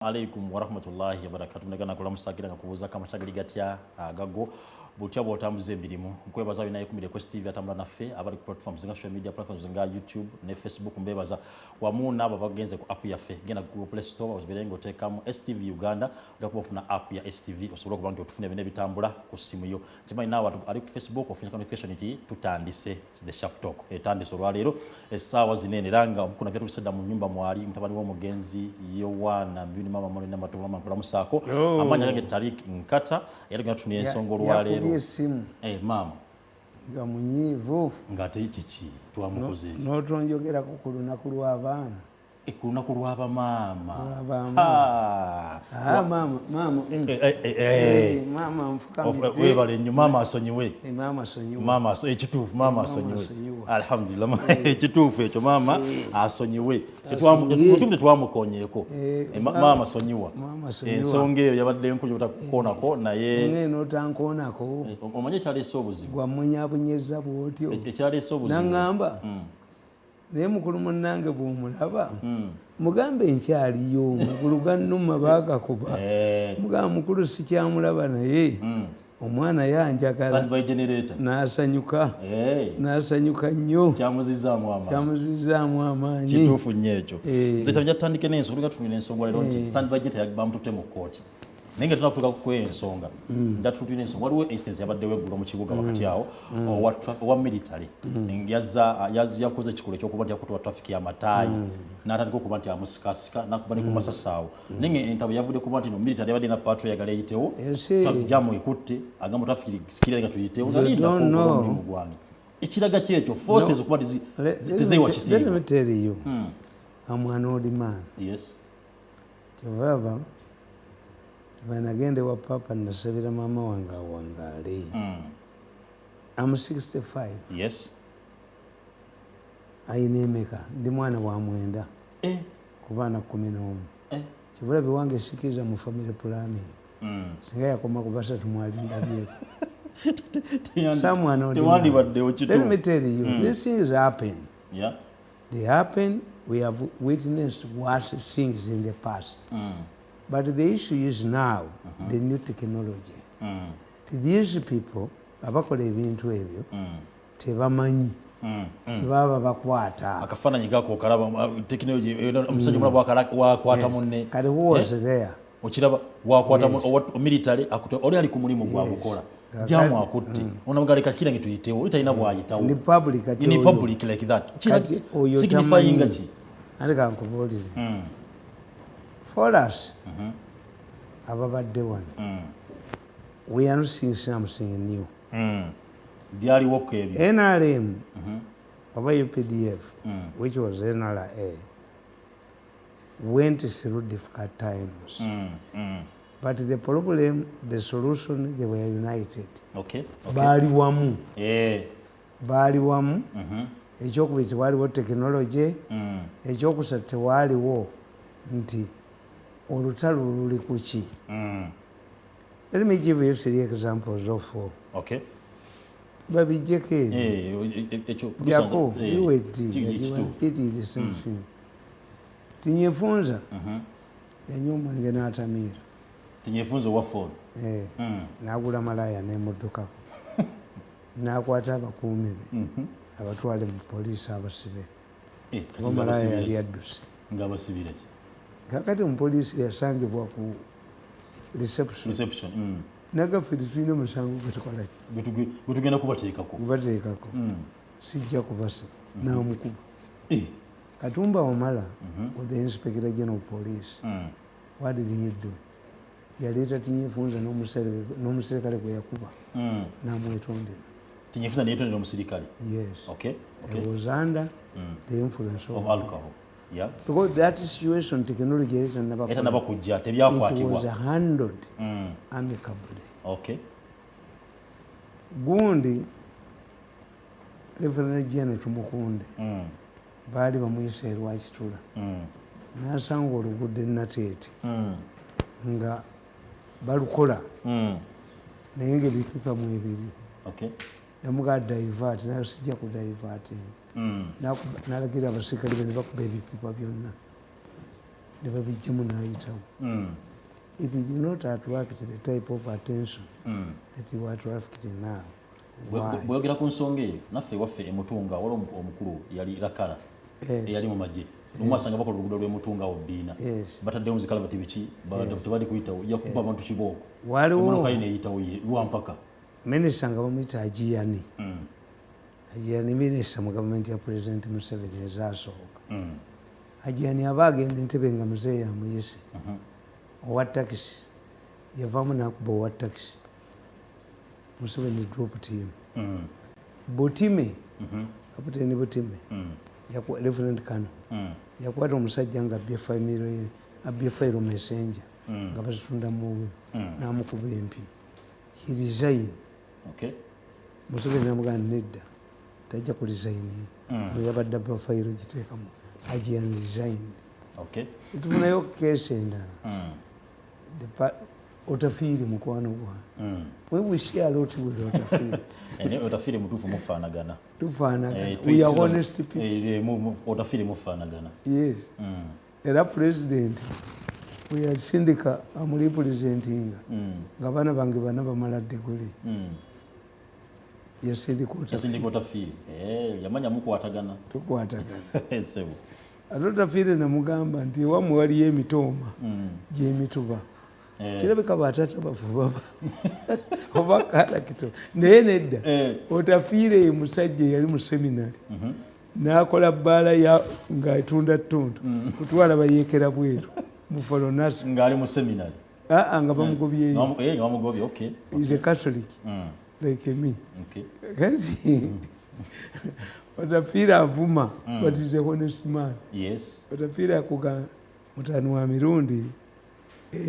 Alaikum warahmatullahi wabarakatuh. Ndagana kula musagira ngakubuza kama chagali gatya gago butya bwotambuze emirimu nkwebaza binaye ku Mirequest TV atambula naffe abali ku platforms zinga social media platforms zinga YouTube ne Facebook mbebaza wamu nabo bagenze ku app yaffe genda ku Play Store oziberengo tekamu STV Uganda ngakubafuna app ya STV osobola kuba nti otufune bine bitambula ku simu yo kimanyi nawo ali ku Facebook ofunya notification iti tutandise the sharp talk etandise olwaleero essaawa zinene ranga omukuna vyetu bisedda mu nyumba mwali mutabani w'omugenzi Yowana mbini mama mwana namatovu mama kula musako amanya yake Tariq Nkata yali gatuni ensongo olwaleero mama nga munyivu ngate chichi twamukoze notonjogera ku lunaku lw'abaana ekunaku lw'aba mama mama mfukamite webale nnyo mama asonyiwe mama ekituufu mama asonyiwe alhamdulillah ekituufu ekyo mama asonyiwe tetwamukonyeeko mama asonyiwa ensonga eyo yabadde enkujo butakukoonako naye notankoonako omanye ekyaleese obuzibu gwamunyabunyeza bwotyo ekyaleese obuzibu naŋŋamba naye mukulu munnange bw'omulaba mugambe nkyaliyo mukulu gannuma baagakuba mugamba mukulu sikyamulaba naye omwana yanjagala n'asanyuka nnyo kyamuzizaamu amaanyi kituufu nnyo ekyo nze tabija tutandike n'ensonga tuliga tutumira ensonga leero nti stand by gye bamutute mu kkooti naye nga tunakutuuka kw'ensonga nga tutulina ensonga waliwo instance yabaddewo eggulo mu kibuga wakati awo owa military yakoze ekikolo ekyokuba nti yakutuwa traffic y'amataayi n'atandika okuba nti amusikasika nakuba ne ku masasaawo naye nga entabo yavudde kuba nti no military yabadde na patrol yagala eyitewo jamu ekutte agamba traffic sikira nga tuyitewo nalinda omulimu gwange ekiraga kyekyo forces okuba tezeewa kitiibwa. Let me tell you, I'm an old man. Yes. Tevulaba nagende wa papa nasabira mama wange awangaale. I'm 65. Yes. Ayina emeka ndi mwana wa mwenda ku baana 11. Kibulabe wange sikiriza mu family planning. Singa yakoma ku basatu mwalinda byeko. Someone let me tell you, these things happen. Yeah. They happen. We have witnessed worse things in the past. But the issue is now the new technology. To these people, abakola ebintu ebyo tebamanyi tebaba bakwata akafaananyi gako okalaba technology omusajja mulaba wakwata munne kati who was there okiraba wakwata military oli ali ku mulimu gwa bukola jamu akutte onamugaleka kira nge tuyitewo italina bwayitawo in public like that signifying ki alika nkubuulire for us ababadde wano we are not seeing something new. byaliwo ku ebyo NRM oba UPDF which was NRA went through difficult times. But the problem, the solution, they were united. Okay. Bali wamu. Bali wamu. Ekyokubiri tewaliwo technology. Ekyokusatu tewaliwo nti olutalo luli kuki. Let me give you 3 examples of 4. Okay. Babijjeko Jako, you wait pity the same thing. Tinyefunza. Enyuma nge n'atamira. Tinyefunza wa phone. N'agula malaya n'emuddukako. N'akwata abakuumi be. Abatwale mu poliisi abasibe. Malaya yali adduse. Ng'abasibira ki? Kakati omupoliisi yasangibwa ku reception. Nagaffe tulina omusango gwe tukola ki? Gwe tugenda kubateekako. Sijja kubasa n'amukuba. Katumba Wamala with the Inspector General of Police. What did he do? Yaleeta Tinyefunza n'omuserikale gwe yakuba n'amwetondera. Tinyefunza n'eyetondera omusirikale? Yes. Okay. He was under the influence of alcohol. Yeah. Because that situation technology is never kujja tebyakwatibwa. It was handled amicably. Okay. Gundi Reverend General Tumukunde baali bamuyise Lwakitula n'asanga oluguudo Nateete nga balukola naye ng'ebituuka mu ebiri. Namuga divert naye sijja ku divert n'alagira abasirikale be ne bakuba ebipipa byonna ne babijjamu n'ayitawo. It did not attract the type of attention that you are attracting now. Bweyogera ku nsonga eyo naffe waffe emutunga wala omukulu yali Lakala eyali mu magye omwasanga bakola oluguudo lw'emutunga awo Bbiina bataddewo muzikalavati biki tebali kuyitawo yakuba abantu kibooko waliwo neyitawo lwampaka minisita nga bamuyita Ajiyani Ajiyani minisita mu gavumenti ya President Museveni ezasooka Ajiyani aba agenda entebe nga muzeeyi amuyise owa takisi yavaamu n'akuba owa takisi Museveni dropped him. Botime, Kapiteni Botime, Lieutenant Colonel, yakwata omusajja nga abbye fayiro messenger nga bazitunda muwe n'amukuba empi. He resigned. Museveni n'amugamba nedda tajja ku resign bwe yabadde abba fayiro giteekamu Ajiyani resigned. Tufunayo keesi endala Otafiire mukwano gwange. We wish a lot with Otafiire. Otafiire mutuufu mufaanagana. Tufaanagana. We are honest people. Otafiire mufaanagana. Yes. Era president we yasindika amurepresentinga nga baana bange bana bamala degree. Yasindika Otafiire. Yamanya mukwatagana. Tukwatagana. Sebo. Ate Otafiire namugamba nti ewammwe waliyo emitooma gy'emituba. Kirabika batata bavuba oba kalakito naye nedda Otafiire ye musajja yali mu seminary n'akola bbaala ng'atunda ttuntu kutwala bayeekera bweru mu Foronasi ng'ali mu seminary nga bamugobyeyo is a Catholic like me kati Otafiire avuma but is a honest man. Otafiire akuga mutani wa Mirundi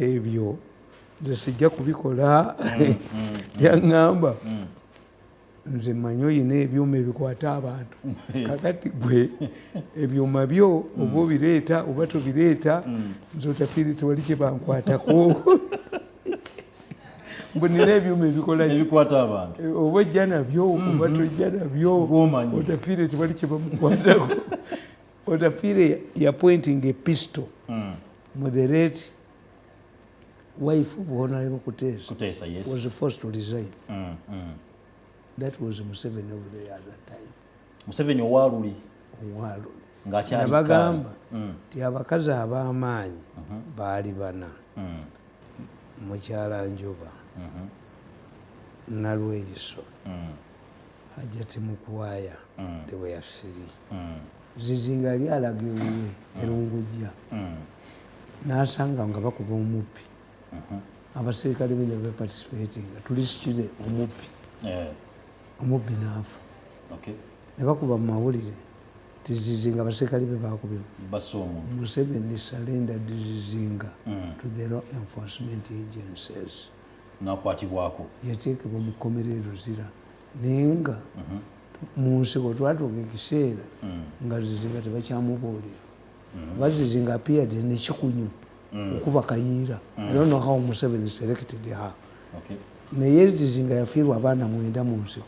ebyo nze sijja kubikola yaŋŋamba nze mmanyi oyina ebyuma ebikwata abantu kakati gwe ebyuma byo oba obireeta oba tobireeta nze Otafiire tewali kye bankwatako mbu nina ebyuma ebikwata abantu oba ojja nabyo oba tojja nabyo Otafiire tewali kye bamukwatako. Otafiire yapointing a pistol mu the late wife of Honorable Kutesa was forced to resign. That was Museveni over there at that time. Museveni owaaluli nabagamba nti abakazi ab'amaanyi baali bana mukyala Njoba Nalweyiso Hajati Mukwaya Teweyafiri Zizinga yali alaga ewuwe erungujja n'asanga nga bakuba omuppi abaserikale be ne baparticipating nga tulisitire omubbi n'afa ne bakuba mu mawulire ti Zizinga abaserikale be bakubye Museveni surrendered Zizinga to the law enforcement agencies n'akwatibwako yateekebwa mu kkomera Luzira naye nga mu nsiko twatuuka ekiseera nga Zizinga tebakyamubuulira oba Zizinga appeared nekikunyu okuba kayiira. I don't know how Museveni selected her. Naye Zizinga yafiirwa abaana 9 mu nsiko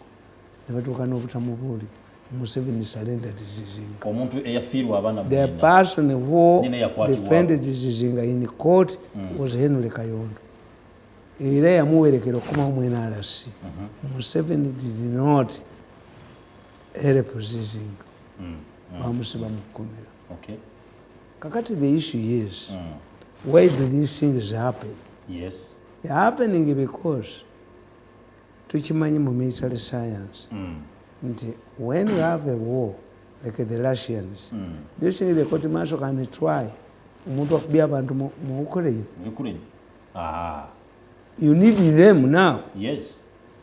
ne batuuka n'obutamubuulira. Museveni surrendered Zizinga. Omuntu eyafiirwa abaana 9. The person who defended Zizinga in court was Henry Kayondo. Era yamuwerekera okukomawo mu NRC. Museveni did not help Zizinga. Bamusiba mu kkomera. Kakati the issue is why do these things happen? They're happening because tukimanyi mu military science nti when you have a war like the Russians, do you think the court martial can try omuntu akubya abantu mu Ukraine? You need them now.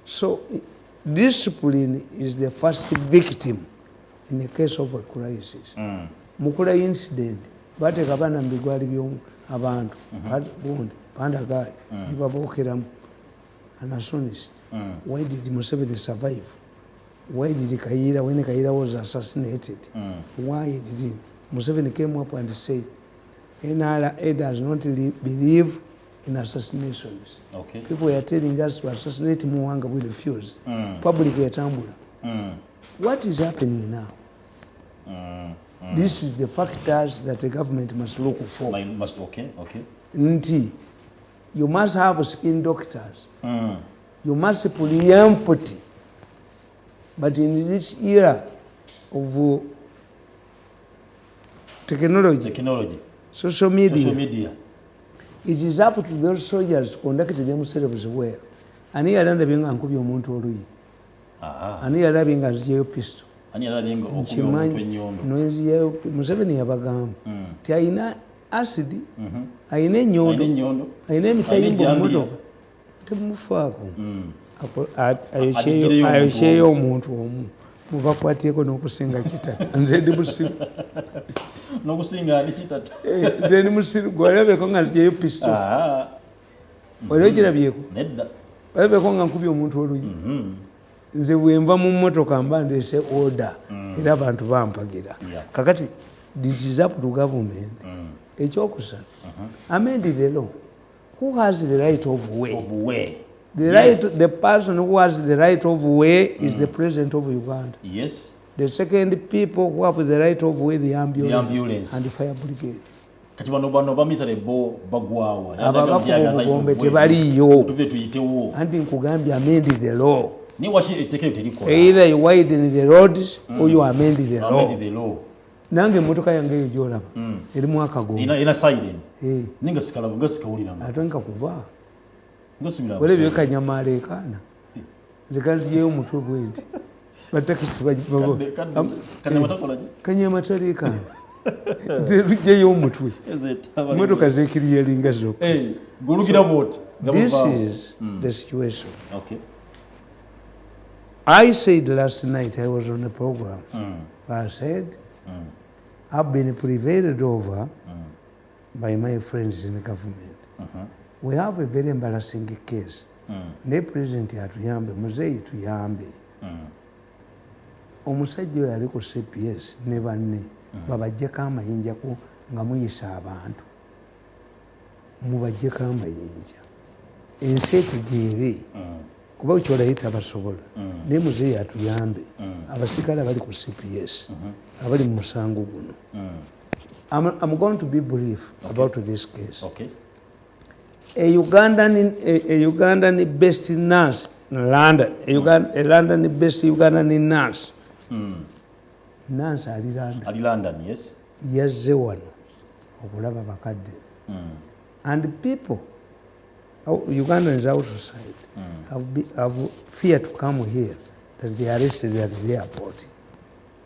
So discipline is the first victim in the case of a crisis. Mukula incident bateeka abaana mu bigwali by'abantu bundi bandagaali ne babookeramu an arsonist. Why did Museveni survive? Why did Kayiira, when Kayiira was assassinated, why did he? Museveni came up and said NRA does not believe in assassinations. People were telling us to assassinate Muwanga, we refused. Public yatambula. What is happening now? This is the factors that the government must look for. Okay. Nti, you must have spin doctors. You must preempt. But in this era of technology, social media, it is up to those soldiers to conduct themselves well. Ani yalanda benga nkubi omuntu oluyi. Ani yalanda benga ziyo pistol. Ani yalanda benga okubi omuntu enyondo. Noziyo Museveni yabagamba. Ti ayina acid, ayina enyondo, ayina emitayimbo mmotoka. Temufaako. Ayokyeyo omuntu omu. Mubakwateko n'okusinga kitata. Nze ndi musiru. N'okusinga ali kitata. Nze ndi musiru gwalabeko nga ziyo pistol. Waliwo kirabyeko? Nedda. Walabeko nga nkubye omuntu oluyi. Nze bwenva mu mmotoka mba ndeese order era abantu bampagira. Kakati this is up to government. Ekyokusatu, amend the law. Who has the right of way? The person who has the right of way is the president of Uganda. Yes. The second people who have the right of way, the ambulance and the fire brigade. Kati bano bamitale bo bagwawa. Abagombe tebaliyo. Anti nkugambye amend the law. Ni wachi etekeyo terikola. Either you widen the roads or you amend the law. Nange motoka yange eyo gyolaba erimu akagongo ina siren ninga sikalabu ngasikawulira ate nka kuba ngasimira wale byeka nyamale ekana zikanzi yeyo mutwe bwenti batakisi babo kanyama tali ekana yeyo mutwe motoka zekiriye linga zo gulugira bot this is the situation. Okay, I said last night, I was on a program, I said I've been prevailed over by my friends in the government. We have a very embarrassing case. Ne president atuyambe, muzeyi tuyambe. Omusajja oyo ali ku CPS ne banne babajjeko amayinja nga muyisa abantu. Mubajjeko amayinja. Ensi etugeere. Kuba kyolayita basobola. Ne muzeyi atuyambe. Abasikale abali ku CPS. Abali mu musango guno. I'm going to be brief about this case. Okay. A Ugandan based nurse in London, a London based Ugandan nurse. Nurse ali London, yes. Yazze wano okulaba bakadde. And people, Ugandans outside, have feared to come here that they are arrested at the airport.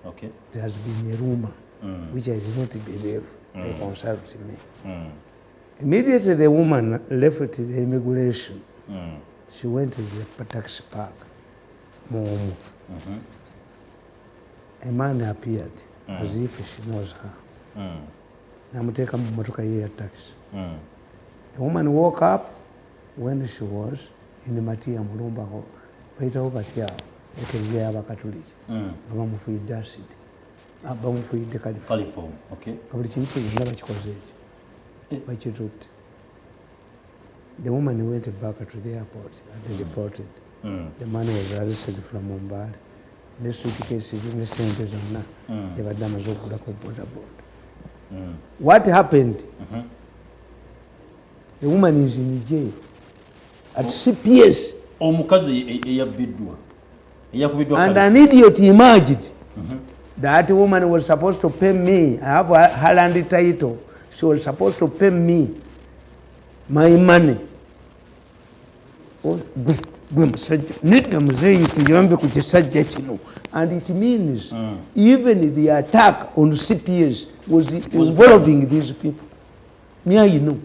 Okay. There has been a rumor, which I did not believe. They consulted me. Immediately the woman left the immigration. She went to the taxi park. A man appeared as if she knows her. Namuteka mu motoka ye ya taxi. The woman woke up when she was in the Matia Mulumba ho. Baitaho Batia. Ekeje abakatuliki. Bamufuidde acid. Bamufuidde caliform. Okay. Kabuli kintu yonna bakikoze ekyo. Bakitutte. The woman went back to the airport and reported. The man was arrested from Mumbai. The suitcases in the sente zonna yabadde amaze okugulako boda. What happened? The woman is in jail at CPS. Omukazi eyabiddwa. And an idiot emerged. That woman was supposed to pay me. I have a Holland title. She was supposed to pay me my money. And it means even the attack on CPS was involving these people. Me, you know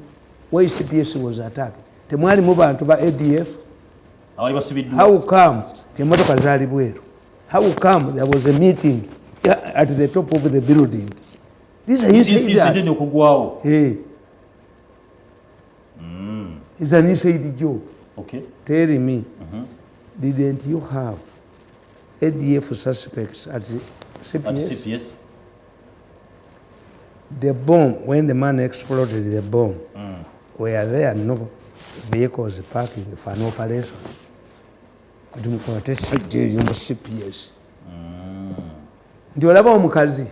why CPS was attacked. Temwali mu bantu ba ADF. How come? How come there was a meeting at the top of the building? This is inside. Hey. It's an inside joke. Okay. Tell me, didn't you have ADF suspects at the CPS? At the CPS? The bomb, when the man exploded the bomb, were there no vehicles parking for an operation? nti olaba omukazi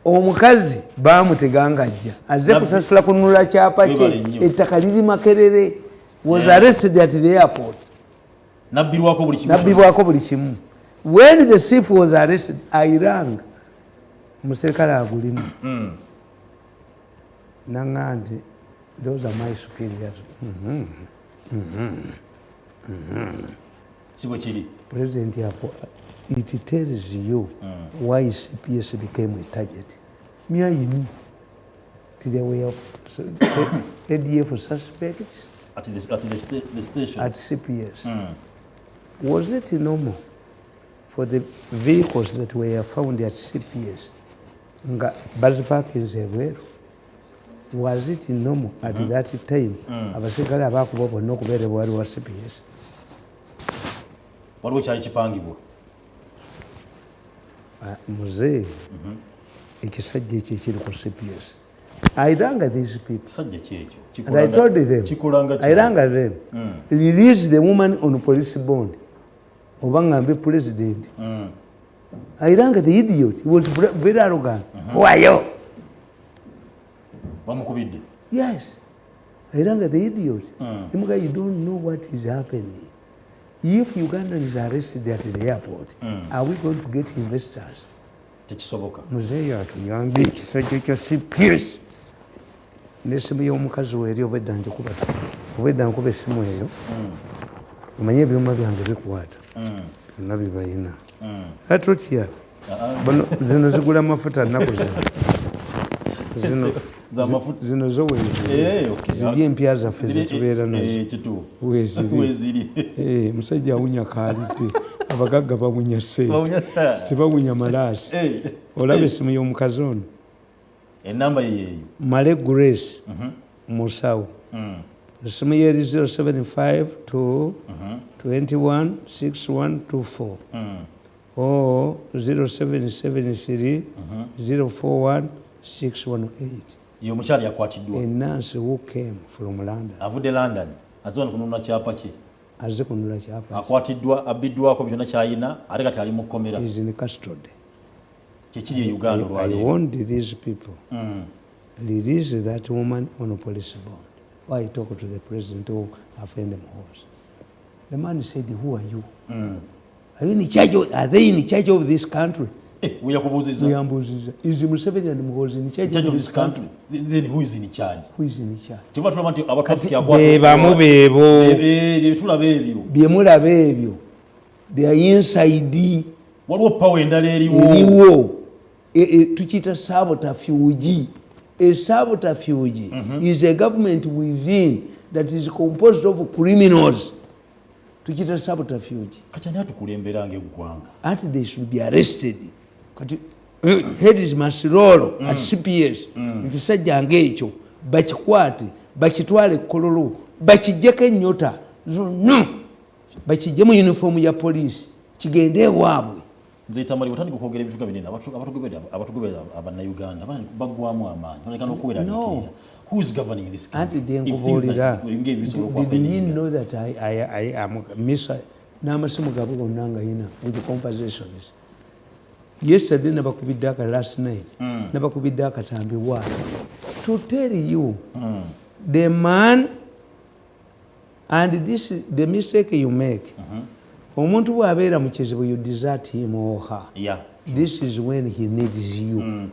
omukazi bamuteganga ajja azze kusasula kununula kyapa kye ettaka liri Makerere was arrested at the airport nabbirwako buli kimu when the thief was arrested I rang muserikale agulimu nanga nti those are my superiors President it tells you why CPS became a target. Me and you there were ADF suspects at the station at CPS. Was it normal for the vehicles that were found at CPS nga baziparkings ebweru? Was it normal at that time abasirikale abakuba bonna okubeera bwali wa CPS? waliwo kyali kipangibwa muzeeyi ekisajja ekyo ekiri ku CPS I rang these people and I told them release the woman on police bond oba ngambe president I rang the idiot he was very arrogant wayo bamukubidde yes I rang the idiot imuga you don't know what is happening. If Uganda is arrested at the airport, are we going to get investors? Tekisoboka. Muzeeyi atuyambye ekisajja ekyo CPS. N'essimu y'omukazi we eri obwedda njikubata. Obwedda nkuba essimu eyo. Omanye ebyuma byange bikwata. Byonna bibayina. Atotya. Zino zigula amafuta nnaku zino zo ziri empya zaffe zetubeera nazo weziri musajja awunya kaalite abagagga bawunya sente tebawunya malaasi olaba essimu y'omukazi ono enamba yeeyo Male Grace Musawo essimu ye eri 075 to 21 6124 or 0773 041 618. Yo mukyali yakwatiddwa. A nurse who came from London. Avudde London. Azze kununula kyapa ki? Azze kununula kyapa. Akwatiddwa abiddwako byonna kyayina ate kati ali mu kkomera. He is in custody. Kikiri e Uganda olwaleero. I warned these people. Release that woman on a police bond. Why talk to the president who offend them was? The man said, who are you? Are you in charge of, are they in charge of this country? Is Museveni and was in charge of this country? Then who is in charge? Who is in charge? They are inside. What power in that area? Tukita sabotage. A sabotage is a government within that is composed of criminals. Tukita sabotage. And they should be arrested. Heads must roll at CPS. Ekisajja ng'ekyo bakikwate bakitwale kololo bakijjeko ennyota zonna bakijje mu uniform ya police kigende ewaabwe. Nze Tamale watandika okwogera ebintu binene abatugoberera abannayuganda baggwamu amaanyi balekana okubeera n'ekirira. Who is governing this country? Did you know that I am n'amasimu gaabwe gonna nga yina with the conversations? Yesterday nabakubidde aka last night nabakubidde akatambi why to tell you the man and this the mistake you make omuntu bw'abeera mu kizibu you desert him or her. This is when he needs you.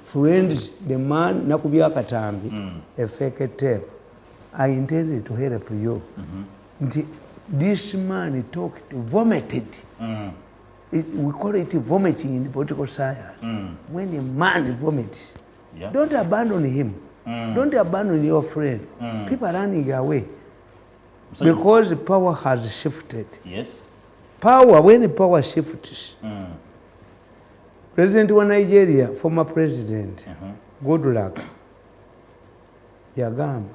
Friends, the man nakubya akatambi a fake tape. I intended to help you. This man talked, vomited. We call it vomiting in political science. When a man vomits, don't abandon him. Don't abandon your friend. People are running away because power has shifted. Yes. Power, when power shifts, President of Nigeria, former president, good luck, yagamba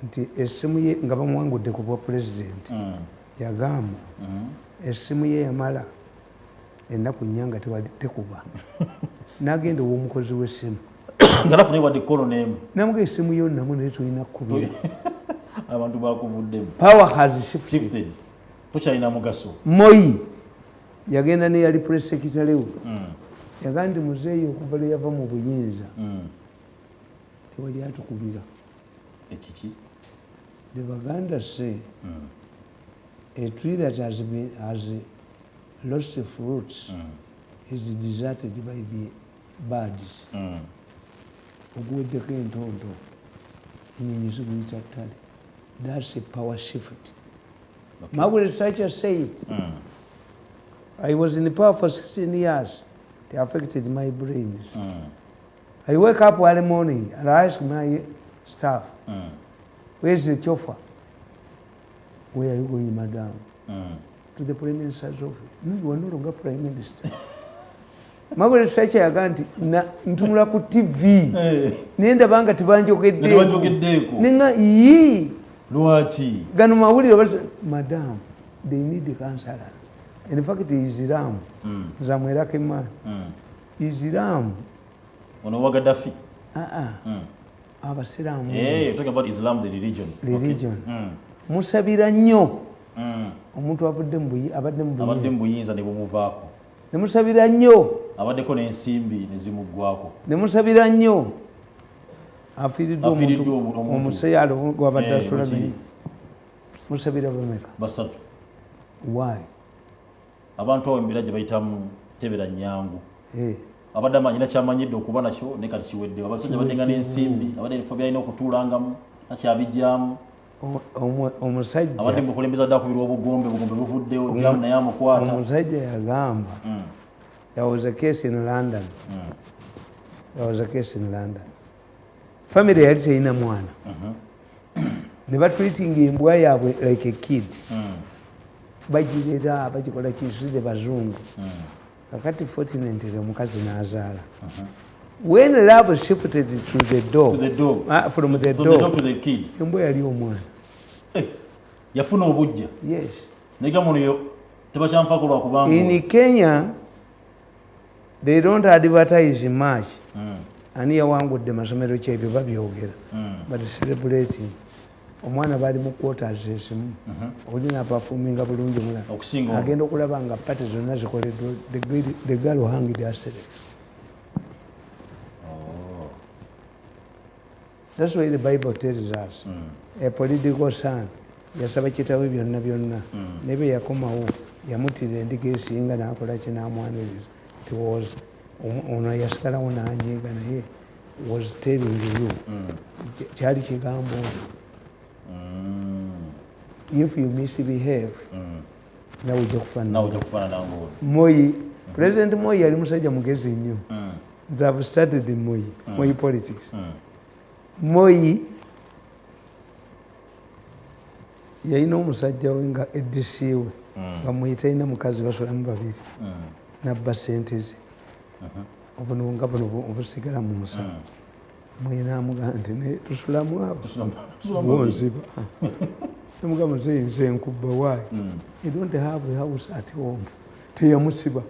nti essimu ye nga bamuwangudde ku bwa president yagamba essimu ye yamala ennaku nnya nga tekuba n'agenda ow'omukozi w'essimu ngalafu naye wadde kolo n'emu namuga essimu yo namu naye tulina kkubira abantu bakuvuddemu power has shifted tokyalina mugaso Moi yagenda ne yali press secretary we yagamba nti muzeeyi okuva lwe yava mu buyinza tewali atukubira ekiki. The Baganda say a tree that has lost fruits is deserted by the birds. Oguweddeko entonto ennyonyi ziguyita ttale. That's a power shift. Okay. Margaret Thatcher said, I was in power for 16 years. It affected my brains. I wake up early morning and I ask my staff, where's the chauffeur? Where are you going, madam? To the Prime Minister's office. No, you are no longer Prime Minister. Margaret Thatcher yagamba ntunula ku TV nenda banga tibanjogeddeko nenga yi lwaki gano mawulire madam they need the counselor. In fact Islam zamwerako emana Islam ono wa Gaddafi abasiraamu talking about Islam the religion musabira nnyo omuntu abadde mu buyinza ne bumuvaako nemusabira nnyo abaddeko n'ensimbi ne zimuggwako nemusabira nnyo afiiriddwe omuseyaalo gwabadde asula naye musabira bameka basatu. Why? Abantu awo embeera gye bayitamu tebera nnyangu abadde amanyina kyamanyidde okuba nakyo ne kati kiweddewo abasajja baddenga n'ensimbi abadde ebifo byalina okutuulangamu nakyabijjamu omusajja abadde mukulembeza dda kubirwa obugombe buvuddewo jamu naye amukwata. Omusajja yagamba there was a case in London. Family yali teyina mwana ne batreatinga embwa yaabwe like a kid bagirera bagikola kisudde bazungu kakati fortunately omukazi n'azaala. When love shifted to the dog, from the dog to the kid, embwa yali omwana yafuna obujja. Yes. Negamuno tebakyanfaako lwakubanga in Kenya they don't advertise much. Ani yawangudde masomero kyebyo babyogera but celebrating omwana bali mu quarters esimu olina apafuminga bulungi mulala agenda okulaba nga pati zonna zikoleddwa the girl hanged herself. That's why the Bible tells us a political son yasaba kitawe byonna nebe yakomawo yamutira endiga esinga n'akola kinamwaniriza. It was ono yasigalawo n'anyiiga naye was telling you kyali kigambo if you misbehave nawe ojja kufaanana. Moi, President Moi yali musajja mugezi nnyo. Nze I've studied Moi politics. Moi yalina omusajja we nga eddisi we bamuyita alina mukazi basolamu babiri nabba ssente ze obuno nga buno obusigala mu musango. Moi n'amugamba nti tusulamu abo bonziba namugamba nze nkubba waayi you don't have a house at home. Teyamusiba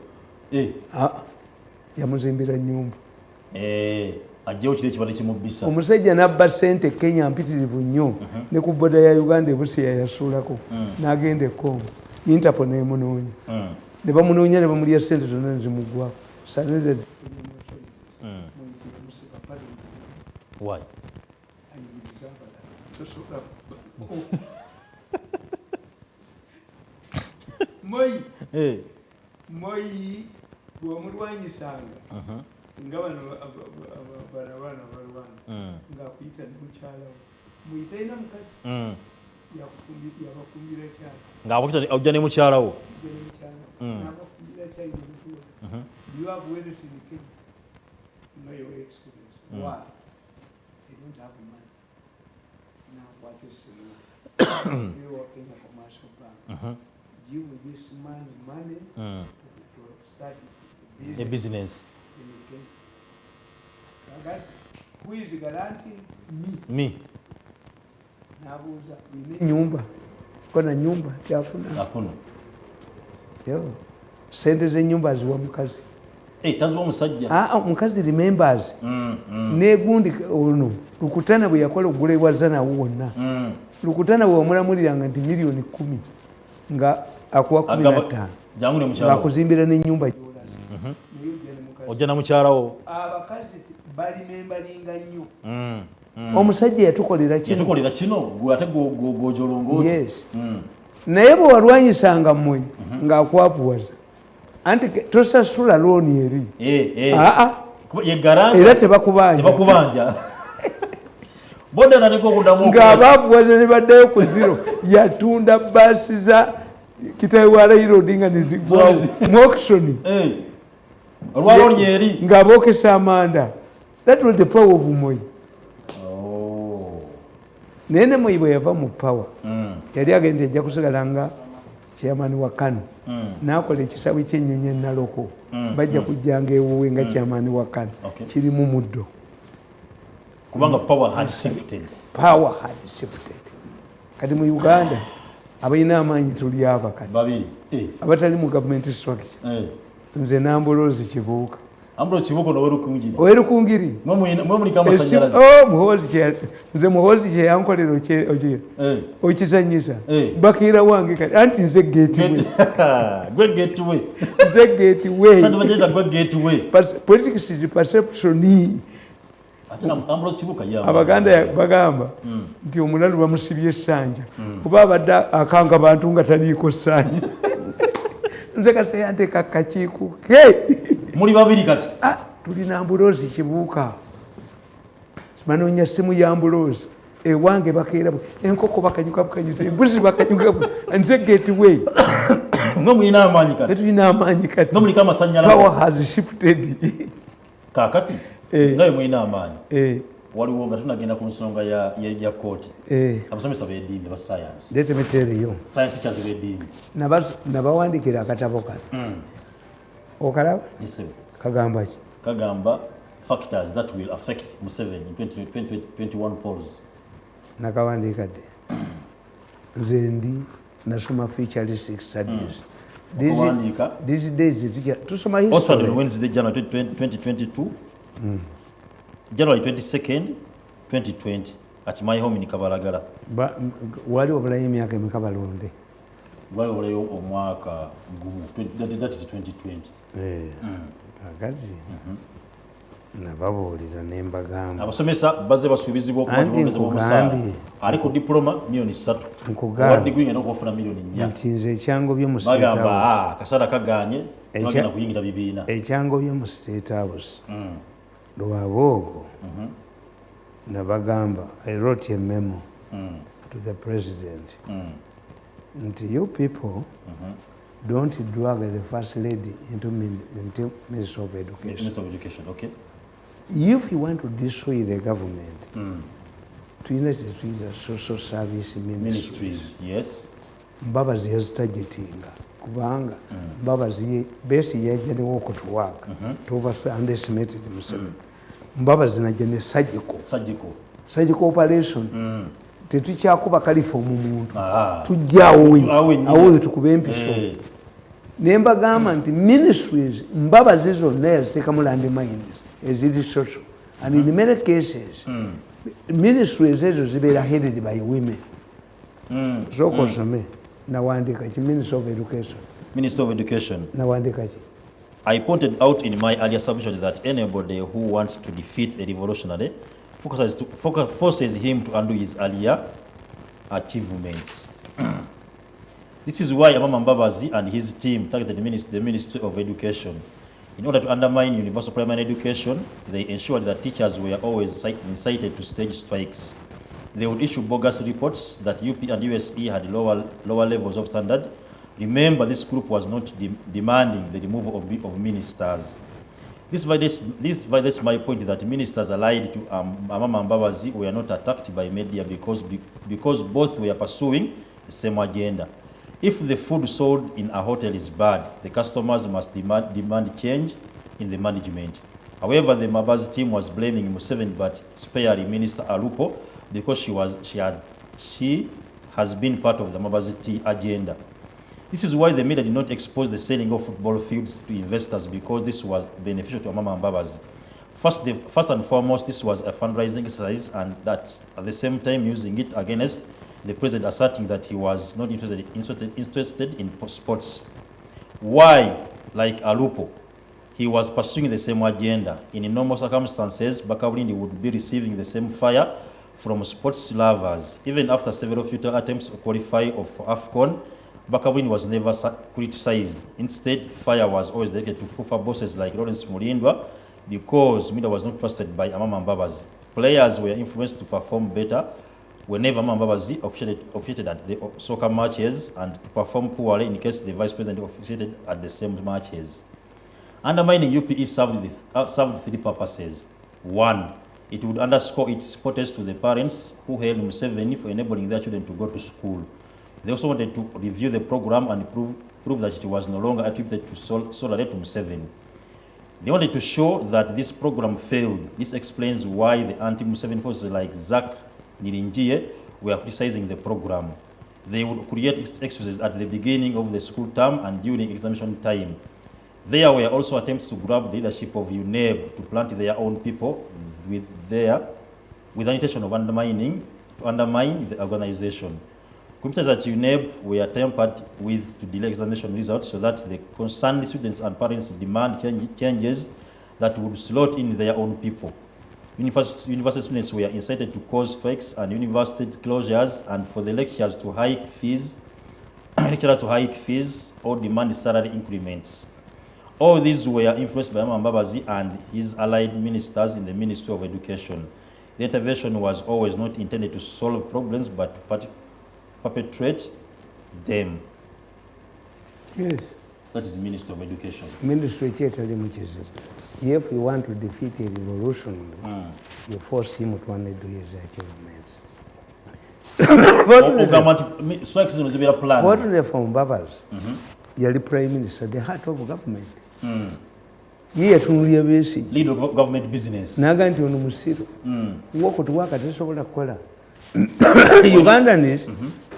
yamuzimbira nnyumba ajjewo kiri ekibadde kimubbisa. Omusajja n'abba ssente Kenya mpitirivu nnyo ne ku boda ya Uganda ebusiya yasuulako n'agenda e Congo. Interpol n'emunoonya ne bamunoonya ne bamulya ssente zonna ne zimuggwako. Why? Moi bw'omulwanyisanga nga bano abaana balwana ng'akuyita ne mukyalawo muyitalina mukazi yabafumbira kyalo ng'abakita ojja ne mukyalawo n'abafumbira kyalo nemutuwa you have waited in Kenya know your experience. Why? They don't have money. Now what is you working in a commercial bank? Give this man money to start a business. Who is guaranteeing me? Nabuza nyumba kona nyumba yafuna hakuna yo sente ze nyumba ziwa mukazi taziwa omusajja mukazi remembers negundi ono Lukutana bwe yakola ogulebwaza nawo wonna Lukutana bwe wamulamuliranga nti $10,000,000 nga akuwa 15 Jamune mukyala. Bakuzimbira n'ennyumba. Ojja na mukyalawo. Abakazi bali membalinga nnyo. Omusajja yatukolera kino. Yatukolera kino gwe ate gojolongo. Yes. Naye bwe walwanyisanga mmwe ng'akwavuwaza anti tosasula looni eri. Era tebakubanja. Boda naliko okudamu ng'abaavuwaza ne baddayo ku zero yatunda baasi za kitawe wa Raila Odinga ne zigwawo mu auction. Olwalooni eri ng'abookesa amanda. That was the power of Moi. Naye ne Moi bwe yava mu power yali agenda ajja kusigala nga chairman wa KANU n'akola ekisawe ky'ennyonyi ennaloko bajja kujjanga ewuwe nga chairman wa KANU kirimu muddo kubanga power had shifted. Kati mu Uganda abalina amaanyi tuli abakati babiri abatali mu government structure. Nze Nambolozi Kibuuka. Ambulance Kibuuka n'Owerukungiri. Owerukungiri. Mwe muli kamasanyalaze. Nze muhoozi kye yankolera okizanyisa. Bakiira wange kati anti nze gateway. Gwe gateway. Nze gateway. Sasa bagenda gwe gateway. Politics is perception. Ambulance Kibuuka yaba. Abaganda bagamba nti omulalu bamusibye essanja. Kuba abadde akanga bantu nga taliiko ssanja. Nze kase yanteeka kakiiko ke. Muli babiri kati. Tulina Ambulance Kibuuka. Simanoonya ssimu ya Ambulance. Ewange bakeera enkoko bakanyuka bukanyuza embuzi bakanyuka nze gateway. Mwe mulina amaanyi kati. Tulina amaanyi kati. Mwe mulika amasanyalaze. Power has shifted. Kakati ngaye mulina amaanyi. Waliwo nga tunagenda ku nsonga ya kooti. Abasomesa b'eddiini ba science. Let me tell you. Science teachers b'eddiini. Nabawandiikira akatabo kano. Okalaba? Yes, sir. Kagamba ki? Kagamba factors that will affect Museveni in 2021 polls. Nakawandiika dde. Nze ndi nasoma futuristic studies. These days tusoma history. Authored on Wednesday, January 2022. January 22nd, 2020 at my home in Kabalagala. Wali obulayo emyaka emeka balonde? Wali obulayo omwaka gumu. That is 2020. Agazi nababuulira ne mbagamba. Abasomesa bazze basuubizibwa okubaza omusaala. Ali ku diploma million 3. Nkugamba degree ngenda okufuna million 4. Nti nze ekyangobye mu State House. Bagamba akasaala kaganye twagenda kuyingira bibiina. Ekyangobye mu State House. Lwaboogo nabagamba I wrote a memo to the president nti you people don't drag the first lady into Ministry of Education. Minister of Education, okay. If you want to destroy the government, tulina social service ministries. Yes. Mbabazi yazitagetinga kubanga Mbabazi besi yajja ne walk to work to underestimated Museveni. Mbabazi najja ne surgical operation. Tetukyakuba kalifa omuntu tujjaawo awo tukube empiso. Ne mbagamba nti ministries Mbabazi zonna yaziteekamu land mines eziri social and in many cases ministries ezo zibeera headed by women. Sooka osome nawandika ki Minister of Education. Minister of Education. Nawandika ki? I pointed out in my earlier submission that anybody who wants to defeat a revolutionary forces him to undo his earlier achievements. This is why Amama Mbabazi and his team targeted the Ministry of Education. In order to undermine universal primary education, they ensured that teachers were always incited to stage strikes. They would issue bogus reports that UP and USE had lower levels of standard. Remember, this group was not demanding the removal of ministers. This validates my point that ministers allied to Amama Mbabazi were not attacked by media because both were pursuing the same agenda. If the food sold in a hotel is bad, the customers must demand change in the management. However, the Mbabazi team was blaming Museveni but sparing Minister Alupo because she has been part of the Mbabazi agenda. This is why the media did not expose the selling of football fields to investors because this was beneficial to Amama Mbabazi. First and foremost, this was a fundraising exercise and that at the same time using it against the president asserting that he was not interested in sports. Why, like Alupo, he was pursuing the same agenda. In normal circumstances, Bakabulindi would be receiving the same fire from sports lovers. Even after several futile attempts to qualify for AFCON, Bakabulindi was never criticized. Instead, fire was always dedicated to FUFA bosses like Lawrence Mulindwa because Mida was not trusted by Amama Mbabazi. Players were influenced to perform better whenever Amama Mbabazi officiated at the soccer matches and to perform poorly in case the vice president officiated at the same matches. Undermining UPE served three purposes. One, it would underscore its protest to the parents who hailed Museveni for enabling their children to go to school. They also wanted to review the program and prove that it was no longer attributed to solely to Museveni. They wanted to show that this program failed. This explains why the anti-Museveni forces like Zach Nirinjie were criticizing the program. They would create excuses at the beginning of the school term and during examination time. There were also attempts to grab the leadership of UNEB to plant their own people with the intention of undermine the organization. Computers at UNEB were tampered with to delay examination results so that the concerned students and parents demand changes that would slot in their own people. University students were incited to cause strikes and university closures and for the lecturers to hike fees or demand salary increments. All these were influenced by Mbabazi and his allied ministers in the Ministry of Education. The intervention was always not intended to solve problems but to perpetrate them. Yes. That is the Ministry of Education. Ministry if you want to defeat a revolution, you force him to only do his achievements. Fortunately for Mbabazi, you're the Prime Minister, the heart of government. Lead of government business. Ugandans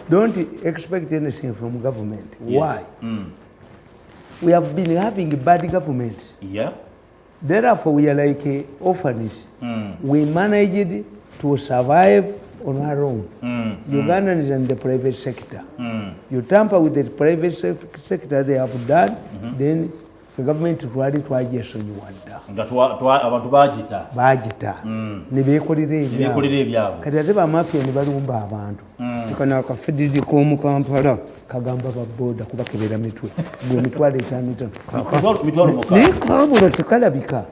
don't expect anything from government. Yes. Why? We have been having bad government. Yeah. Therefore, we are like orphanage. We managed to survive on our own. Ugandans in the private sector. You tamper with the private sector they have done, then the government twali twajeso yiwadda abantu bagita ne beekolera ebyabwe kati ate bamafia ne balumba abantu tukana akafididi k'omu Kampala kagamba baboda kubakebera mitwe gwe mitwalo 5 nekabula tekalabika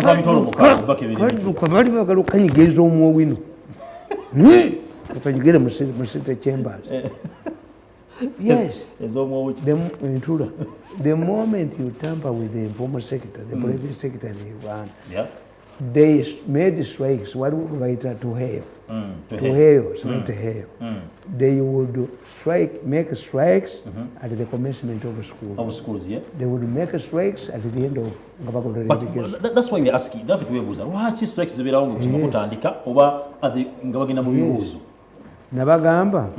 kaduka bali bagala okanyigeza omwowino okanyigere mu city chambers. Yes. The moment you tamper with the informal sector, the private sector in Uganda, they made strikes. What would write to hail? They would make strikes at the commencement of school. Of schools, yeah. They would make strikes at the end of. But that's why we ask you. David Webuza, why strikes the belong to Mokutandika over at the Ngabagina Mubuzu? Nabagamba.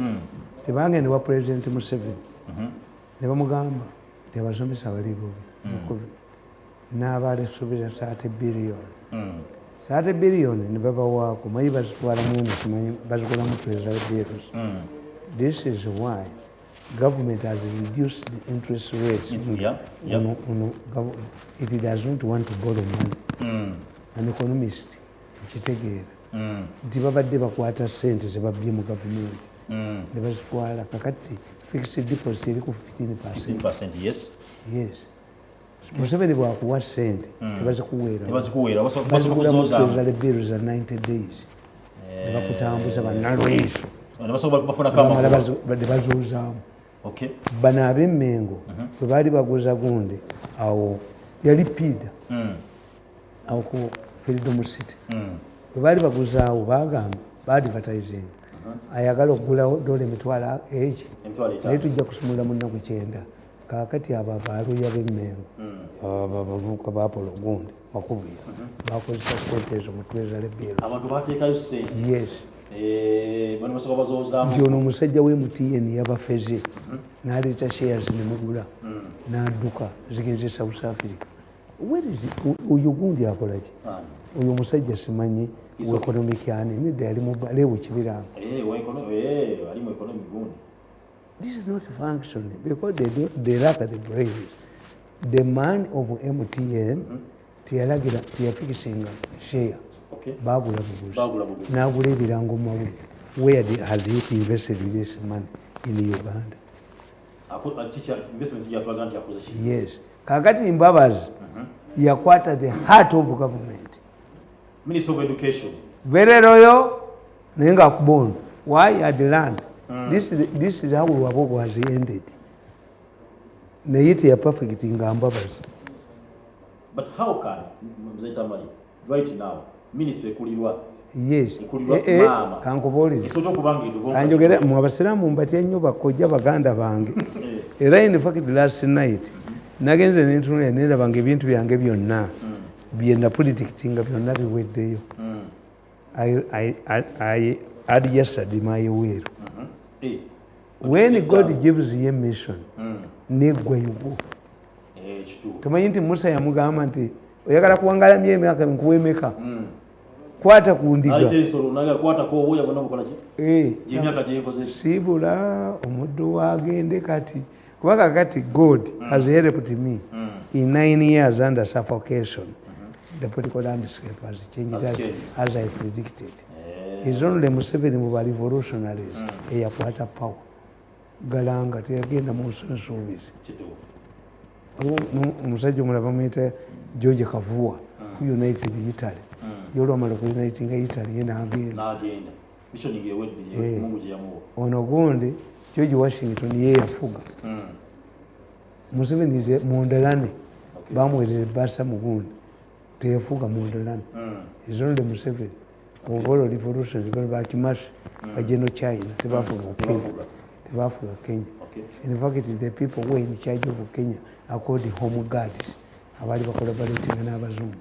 Tebagenda wa President Museveni ne bamugamba tebasomesa bali bubi n'abalesuubira $30 billion ne babawaako mayi bazitwala muno simanyi bazikolamu treasury bills. This is why government has reduced the interest rates. It does not want to borrow money. An economist kitegeera nti babadde bakwata ssente zebabbye mu gavumenti ne bazitwala kakati fixed deposit eri ku 15%. Yes. Museveni bwakuwa ssente tebazikuweera bazigulamu treasury bills za 90 days ne bakutambuza bannalweso ne bazuuzaamu. Bano ab'Emmengo bwe baali baguza gundi awo yali pida awo ku Freedom City bwe baali baguzaawo bagamba baadvertising ayagala okugulawo dola emitwalo egi naye tujja kusumulula mu nnaku 9 kaakati abo abaaluya b'Emmengo abavubuka ba Apollo gundi makubira bakozesa ssente ezo mu treasury bills. Yes. Nti ono omusajja w'MTN yabafeze n'aleeta shares ne mugula n'adduka zigenze South Africa. Oyo gundi akola ki? Oyo omusajja simanyi wa economic yani nedda yali mubaleewo ekibiramu. This is not functioning because they lack the brains. the man of MTN teyalagira teyafikisinga share bagula buguzi n'agula ebirango mu mawulire. Where has he invested this money in Uganda? Yes. Kakati Mbabazi yakwata the heart of government. Minister of Education. Very loyal, nenga kubon. Why at the land? This is how Wagogo has ended. Neiti ya perfect in Mbabazi. But how can Tamale right now minister kulirwa? Yes. Kankubolize. Kanjogera mu abasiramu mbatya nnyo bakojja baganda bange. Era in fact last night nagenze n'entunula nerabanga ebintu byange byonna byenda politikitinga byonna biweddeyo. I had yesterday my will. When God gives you a mission, negwa yugo. Tumanyi nti Musa yamugamba nti oyagala kuwangalamya emyaka nkuwemeka. Kwata kundiga. Sibula omuddu wagende kati. Kubanga kati God has helped me in 9 years under suffocation. The political landscape has changed as I predicted. It's only Museveni mu revolutionaries eyakwata power. Galanga teyagenda mu nsuubizi. Omusajja omulala bamuyita George Kavuwa ku United Italy. Yolwamala ku United Italy yena agenda. Ono gundi George Washington ye yafuga. Museveni ize mundalane bamwerere basa mugundi teyafuga mundalane. It's only Museveni. Overall revolution because bakimashi bajeno China tebafuga Kenya. In fact the people who are in charge of Kenya are called the home guards. Abali bakolaborating n'abazungu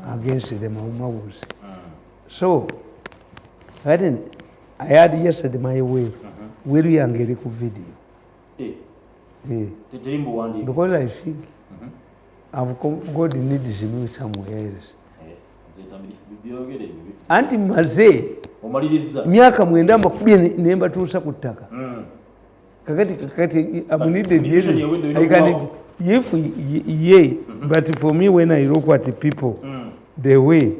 against them Mawuzi. So I had yesterday my way where we angeli ku video. Because I think God needs me somewhere else. Anti maze miaka mwenda mbakubye nemba tuusa ku ttaka. Kakati I'm needed I can if ye but for me when I look at the people the way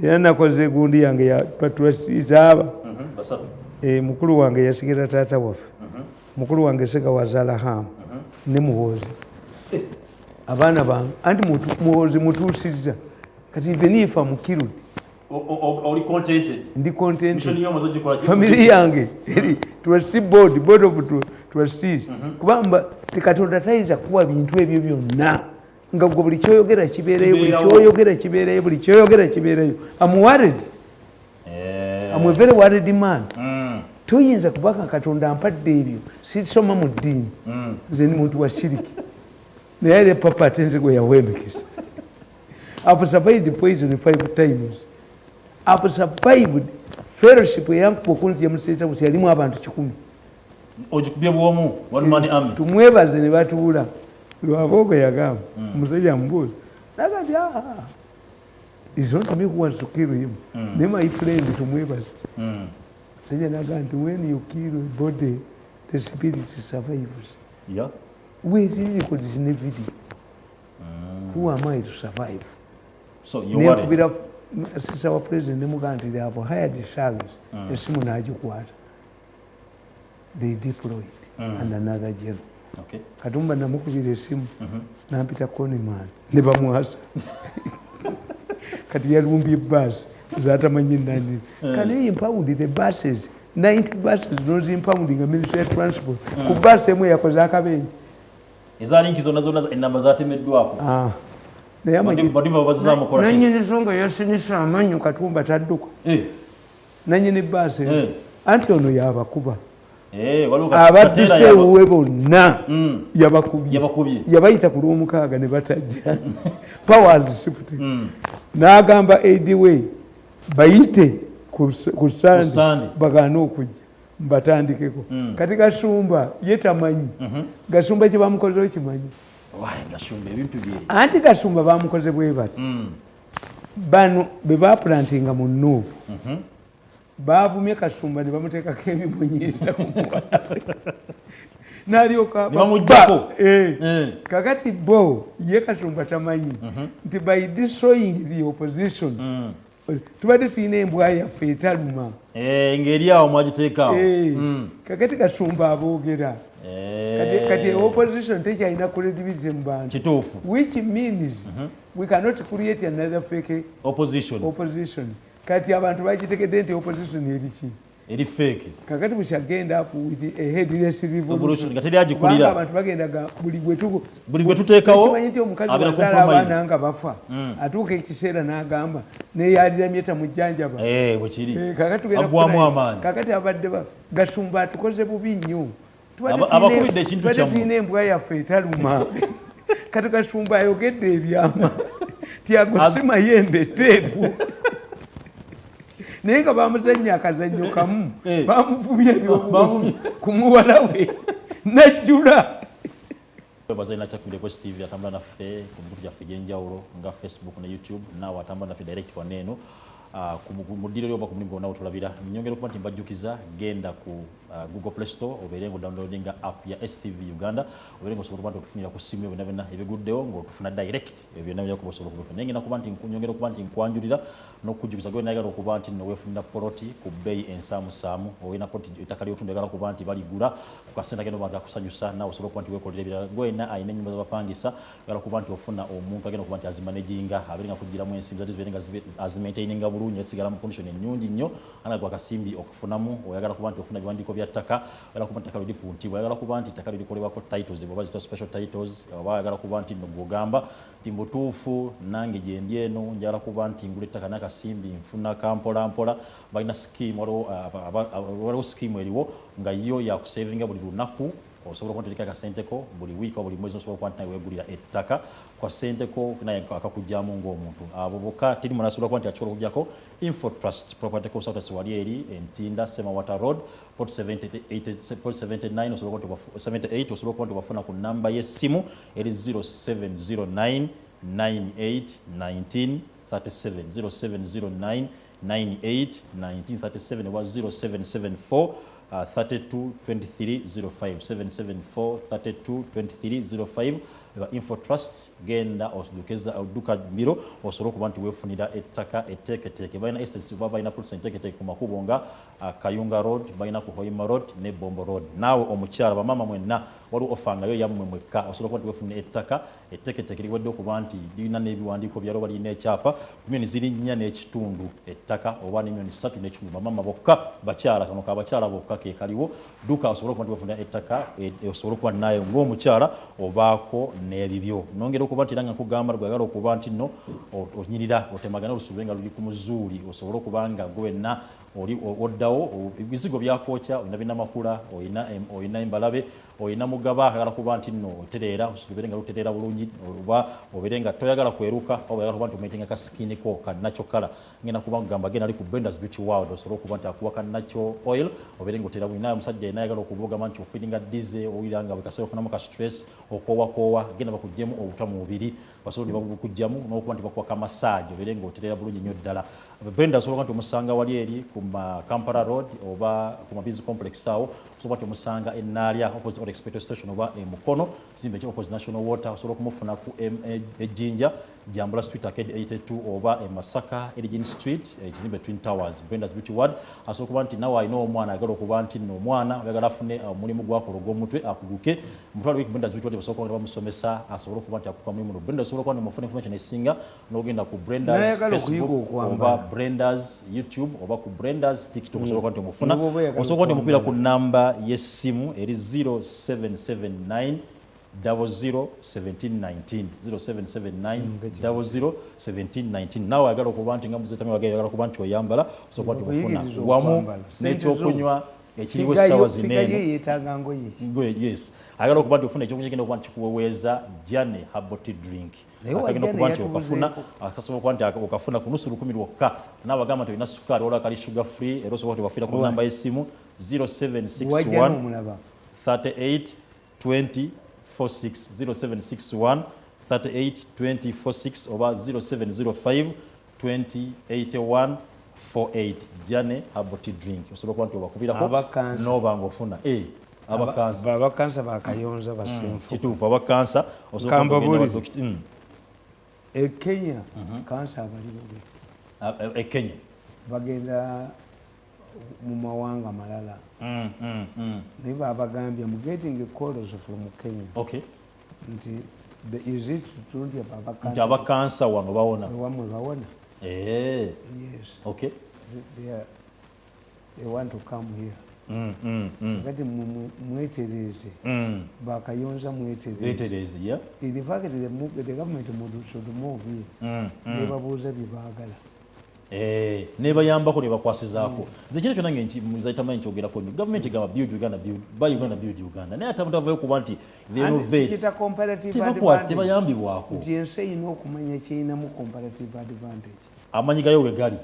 yana koze gundi yange ya patwasiza aba mukulu wange yasigira tata waffe mukulu wange seka wazala hamu ne muhozi abana bange anti muhozi mutuusiza kati venifa mukirudi oli contented ndi contented family yange trustee board of trustees kubamba tikatonda taiza kuwa bintu ebyo byonna nga buli kyoyogera kibeereyo buli kyoyogera kibeereyo. I'm worried. I'm a very worried man. Toyinza kubaka katonda ampadde ebyo sisoma mu ddiini nze ni muntu wa shiriki naye le papa atenze gwe yawemekisa. I've survived poison 5 times. I've survived fellowship yankuba okunzija museeta gusi yalimu abantu 10. Ojikubye bwomu one man army. Tumwebaze ne batuula. Lwabogo yagamba musajja mbuuza nagati is not me who wants to kill him. Ne my friend tumwebaze. Musajja nagamba nti when you kill a body the spirit survives. Yeah. Where is it recorded in the video? Who am I to survive? So you worry. Since our president Nemuganda, they have hired the shags and Simunaji. They deployed and another jail. Okay. Kadumba namukubira simu nampita koni man neba muhasa kati yalumbi bus zatamanyi nani can you impound the buses 90 buses those impounding a ministry of transport ku bus emwe yakoze akabenje ezalinkizo nazo enamba zatemeddwako badiva bazamu kola nanyini songa yasinisa amanyu katumba tadduka nanyini bus anti ono yabakuba abadduse ewuwe bonna yabakubye yabayita ku lw'omukaaga ne batajja powers shifting n'agamba ADWay bayite ku sande bagaana okujja mbatandikeko kati Gasumba ye tamanyi Gasumba kye bamukozeho kimanyi anti Gasumba bamukoze bwe bati bano be baplantinga mu Nuupu bavumye Kasumba ne bamuteekako ebimunyiiza n'alyoka bamujjako kakati bo ye Kasumba tamanyi nti by destroying the opposition tubadde tulina embwa yaffe etaluma ngeri awo mwagiteekaawo kakati Kasumba aboogera kati opposition tekyalina credibility mu bantu kituufu which means we cannot create another fake opposition kati abantu bagitekedde nti opposition eriki eri fake kakati bukyagenda with a headless revolution nga teri agikulira abantu bagendaga buli gwe tuteekawo kimanyi nti omukazi wazaala abaana nga bafa atuuka ekiseera n'agamba neyalira myeta mu jjanjaba bwekiri kakati agwamu amaanyi kakati abadde Gasumba atukoze bubi nnyo abakubidde ekintu kyamu tulina embwa yaffe etaluma kati Gasumba ayogedde ebyama tiago si mayembe teepu naye nga bamuzannya akazannyo kamu bamuvumya ebyobumu ku muwala we najjula bazalina kyakumire Quest TV atambula naffe ku mikutu gyaffe egyenjawulo nga Facebook ne YouTube naawe atambula naffe direct waneeno mu ddiiro oba ku mulimu gwonna wetulabira nyongera okuba nti mbajjukiza genda ku Google Play Store obeere nga downloadinga app ya STV Uganda obeere nga osobola okuba nti otufunira ku ssimu byonna byonna ebiguddewo ng'otufuna direct ebyo byonna byonna kuba osobola okubifuna naye ngenda kuba nti nyongera okuba nti nkwanjulira n'okujjukiza gwe nayagala okuba nti nno weefunira poloti ku bbeeyi ensaamusaamu olina poloti ettaka ly'otunda yagala okuba nti baligula ku kasente agenda okuba nti akusanyusa naawe osobola okuba nti weekolera ebirala gwena alina ennyumba z'abapangisa yagala okuba nti ofuna omuntu agenda okuba nti azimanaginga abeere nga kugiramu ensimbi zati zibeere nga azimaintaininga bulungi esigala mu condition ennungi nnyo ana gwa kasimbi okufunamu oyagala kuba nti ofuna ebiwandiiko bya ttaka oyagala kuba nti ttaka liripuntibwa oyagala kuba nti ttaka lirikolebwako titles oba zitwa special titles oba oyagala kuba nti nno gwogamba nti mbutuufu nange gye ndi eno njagala kuba nti ngula ettaka n'akasimbi nfuna kampolampola balina scheme waliwo scheme eriwo nga yo yakusavinga buli lunaku osobola okuba nti olika akasenteko buli wiiki oba buli mwezi osobola okuba nti nawe weegulira ettaka kwa senteko naye akakugyamu ng'omuntu abo bokka tiri muna asobola kuba nti asobola okujjako Info Trust Property Consultants wali eri Entinda Semawata Road Port 79 osobola kuba nti 78 osobola kuba nti obafuna ku namba y'essimu eri 0709 98 1937 0709 98 1937 oba 0774 322305 774 322305 Info Trust genda oduka biro osobola okuba nti weefunira ettaka etteeketeeke balina estates oba balina plots enteeketeeke ku makubo nga Kayunga Road balina ku Hoima Road ne Bombo Road naawe omukyala bamama mwenna waliwo ofangayo yammwe mwekka osobola kuba nti weefunira ettaka etteeketeeke liwadde okuba nti lirina n'ebiwandiiko byalo balina ekyapa ku milioni ziri 4 n'ekitundu ettaka oba n'emilioni 3 n'ekitundu bamama bokka bakyala kano kabakyala bokka ke kaliwo duka osobola okuba nti weefunira ettaka osobola okuba naye ng'omukyala obaako n'ebibyo nongera okuba nti era nga nkugamba lwegagala okuba nti nno onyirira otemagana olusuube nga luli ku muzuuli osobola okuba nga gwenna oli oddawo ebizigo byakwokya olina binamakula olina embalabe olina mugaba agala kuba nti nno otereera osuubire nga lutereera bulungi oba obeere nga toyagala kweruka oba oyagala kuba nti omaitinga ka skiniko ka natural colour ngenda kuba ngamba genda ali ku Brenda's Beauty World osobola okuba nti akuwa ka natural oil obeere nga oteera bulungi naye omusajja yena ayagala okubogamba nti ofiiringa dize owulira nga bwekasera ofunamu ka stress okoowakoowa genda bakuggyemu obuta mu mubiri basobola bakuggyemu n'okuba nti bakuwa ka massage obeere nga otereera bulungi nnyo ddala Brenda osobola nti omusanga wali eri ku Kampala Road oba ku Mabizi Complex awo osobola nti omusanga Enaalya opposite Old Express Station oba Mukono kizimbe kyo opposite National Water osobola okumufuna ku Ejjinja Jambula Street Arcade 82 oba Masaka Elgin Street ekizimbe Twin Towers Brenda's Beauty World asobola kuba nti nawe alina omwana agala okuba nti nno omwana oyagala afune omulimu gwakolo gw'omutwe akuguke mutwalo wiki Brenda's Beauty World basobola kuba bamusomesa asobola okuba nti akuka mulimu Brenda osobola kuba nti mufuna information esinga n'ogenda ku Brenda's Facebook oba Brenda's YouTube oba ku Brenda's TikTok osobola kuba nti omufuna osobola kuba nti omupira ku namba y'essimu eri 0779 001719 0779 nawe ayagala okuba nti nga muzetami wage ayagala okuba nti oyambala osobola kuba nti omufuna wamu n'ekyokunywa ekiriwo essaawa zinene yes ayagala okuba nti ofuna ekyokunywa kigenda okuba nti kikuweweeza Jane Herbal Tea Drink akagenda okuba nti okafuna akasobola okuba nti okafuna ku nusu 10 lwokka n'abagamba nti olina sukaali waliwo akali sugar free era osobola nti obafiira ku namba y'essimu 0761 38 20 46 0761 38 2046 oba 0705 2081 48 Jane Herbal Tea Drink osobola kuba nti obakubirako n'oba ng'ofuna abakansa bakayonza basenfu kituufu abakansa Kenya kansa abali Kenya bagenda mu mawanga malala naye babagambye mu getting calls from Kenya nti is it true nti abakansa wano bawona yes they want to come here kati mwetereze bakayonza mwetereze in fact the government should move here nebabuuza bye baagala nebayambako nebakwasizaako nze kino kyonna nzaitamanyi nkyogerako nyo gavumenti egamba build Uganda build Uganda naye ate mutavayo kuba nti tebayambibwako nti ensi erina okumanya kyerinamu comparative advantage amanyi gayo wegali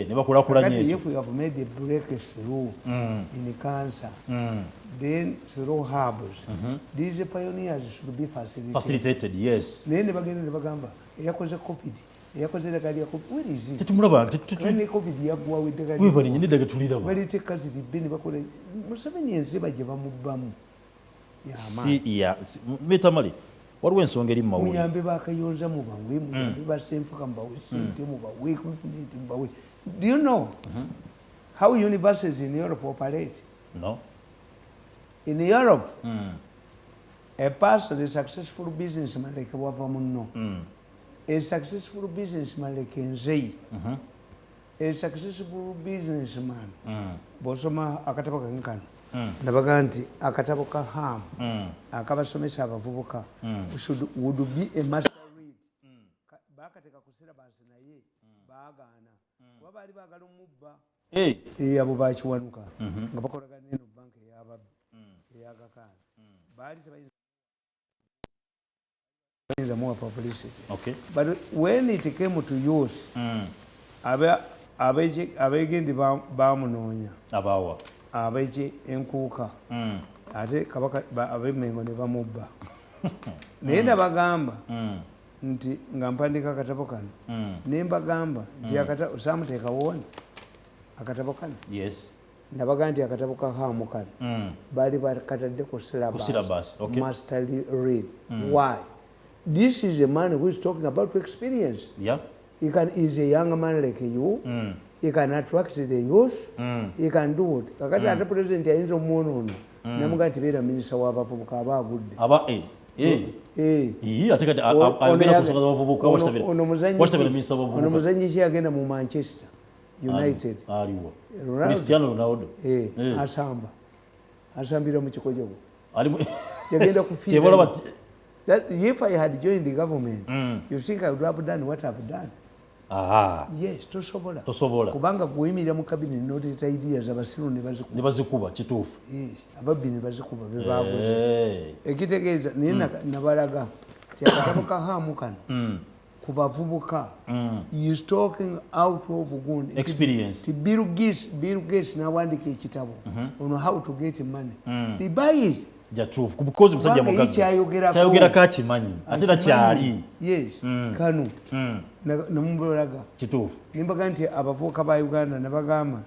nebakulakulanya if we have made a breakthrough in cancer then through harbors these pioneers should be facilitated yes naye nebagenda nebagamba eyakoze covid eyakoze eddagala lya covid where is it tetumulaba ne covid yaggwawo eddagala webalinye n'eddagala tuliraba baliteeka ziribbe ne bakola Museveni enziba gye bamubbamu Tamale waliwo ensonga eri mumawulire muyambe bakayonza mubawe muyambe basenfuka mubawe sente mubawe equipment mubawe do you know how universities in Europe operate? No. In Europe a person, a successful businessman like wava munno a successful businessman like Nzei a successful businessman bosoma akatabo kankano nabaga nti akatabo ka ham akabasomesa abavubuka would be a master read bakateka ku syllabus naye baagaana kuba baali baagala omubba abo bakiwanuka nga bakolagana neno banka eyagakaana baali tebayinza muwa publicity but when it came to use abegendi bamunoonya abawa abeki enkuuka ate kabaka abemengo ne bamubba naye nabagamba nti nga mpandika akatabo kano ne mbagamba nti samuteekawooni akatabo kano nabaga nti akatabo ka hamu kano baali bakatadde ku syllabus master read why this is a man who is talking about experience is a young man like you he can attract the youth he can do it kakati ate president ayinza omwonoona namuga nti beera minisita w'abavubuka aba agudde ono muzanyi ki agenda mu Manchester United Ronaldo asambira mu kikojogo yagenda kufiira if I had joined the government you think I would have done what I've done? Yes, tosobola kubanga kuyimirira mu cabinet noteeta ideas abasiru ne bazikuba kituufu ababbi ne bazikuba be baguze ekitegeeza naye nabalaga ti akatabo ka hamu kano ku bavubuka is talking out of good experience ti Bill Gates n'awandika ekitabo on how to get money they buy it jatuufu kubukozi musajja mugagga kyayogerako akimanyi ate takyali kanu nemubalaga kituufu nimbaga nti abavubuka ba Uganda nebagamba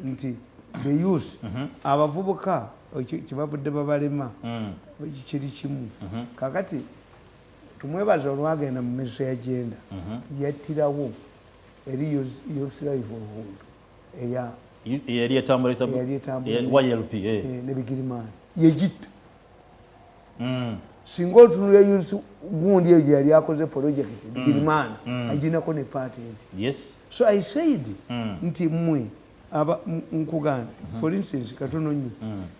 nti the youth abavubuka kibavudde babalema kiri kimu kakati tumwebaza olwagenda mu meso ya agenda yattirawo eri youth life eyali etambula YLP nebigirimaani yegitta singa otunula youth gundi eyo yali akoze project bigirimaani aginako ne patent so I said nti mmwe nkuganda for instance katono nnyo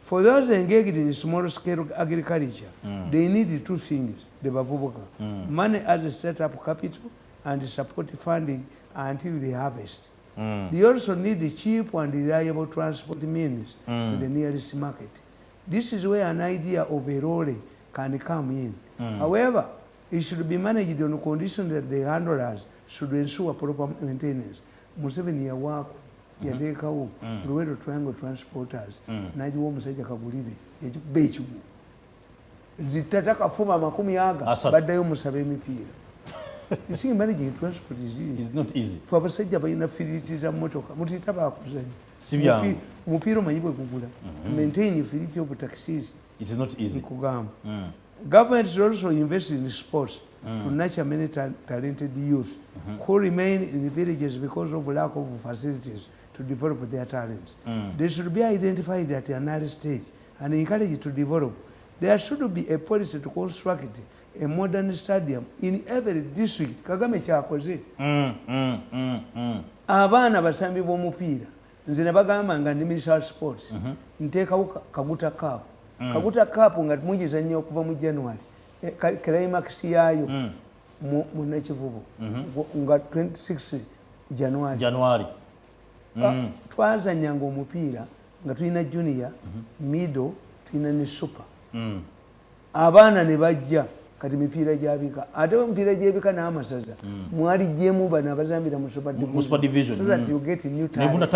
for those engaged in small scale agriculture they need two things the bavubuka money as a startup capital and support funding until they harvest they also need cheap and reliable transport means to the nearest market. This is where an idea of a lorry can come in. However, it should be managed on the condition that the handlers should ensure proper maintenance. Museveni yawaako yateekawo Luweero Triangle Transporters n'agiwa omusajja kagulire ekikuba ekigu litata kafuma 40 baddayo musaba emipiira. You see, managing transport is not easy. For abasajja balina firiti za mmotoka mutuyita baakuzannya Mupira manyibwe kugula. Maintain free of taxes. It is not easy. Government should also invest in sports to nurture many talented youth who remain in the villages because of lack of facilities to develop their talents. They should be identified at an early stage and encouraged to develop. There should be a policy to construct a modern stadium in every district. Kagame kyakoze. Abaana basambi b'omupiira nze ne bagamba nga ndi Minister of Sports nteekawo Kaguta Cup. Kaguta Cup nga mugizannya okuva mu January climax yaayo mu Nakivubo nga 26 January. Twazanyanga omupiira nga tulina junior, middle, tulina ne super. Abaana ne bajja kati mipiira gyabika ate mipiira gyebika n'amasaza mwali gyemu bano abazambira mu super division so that you get new talent.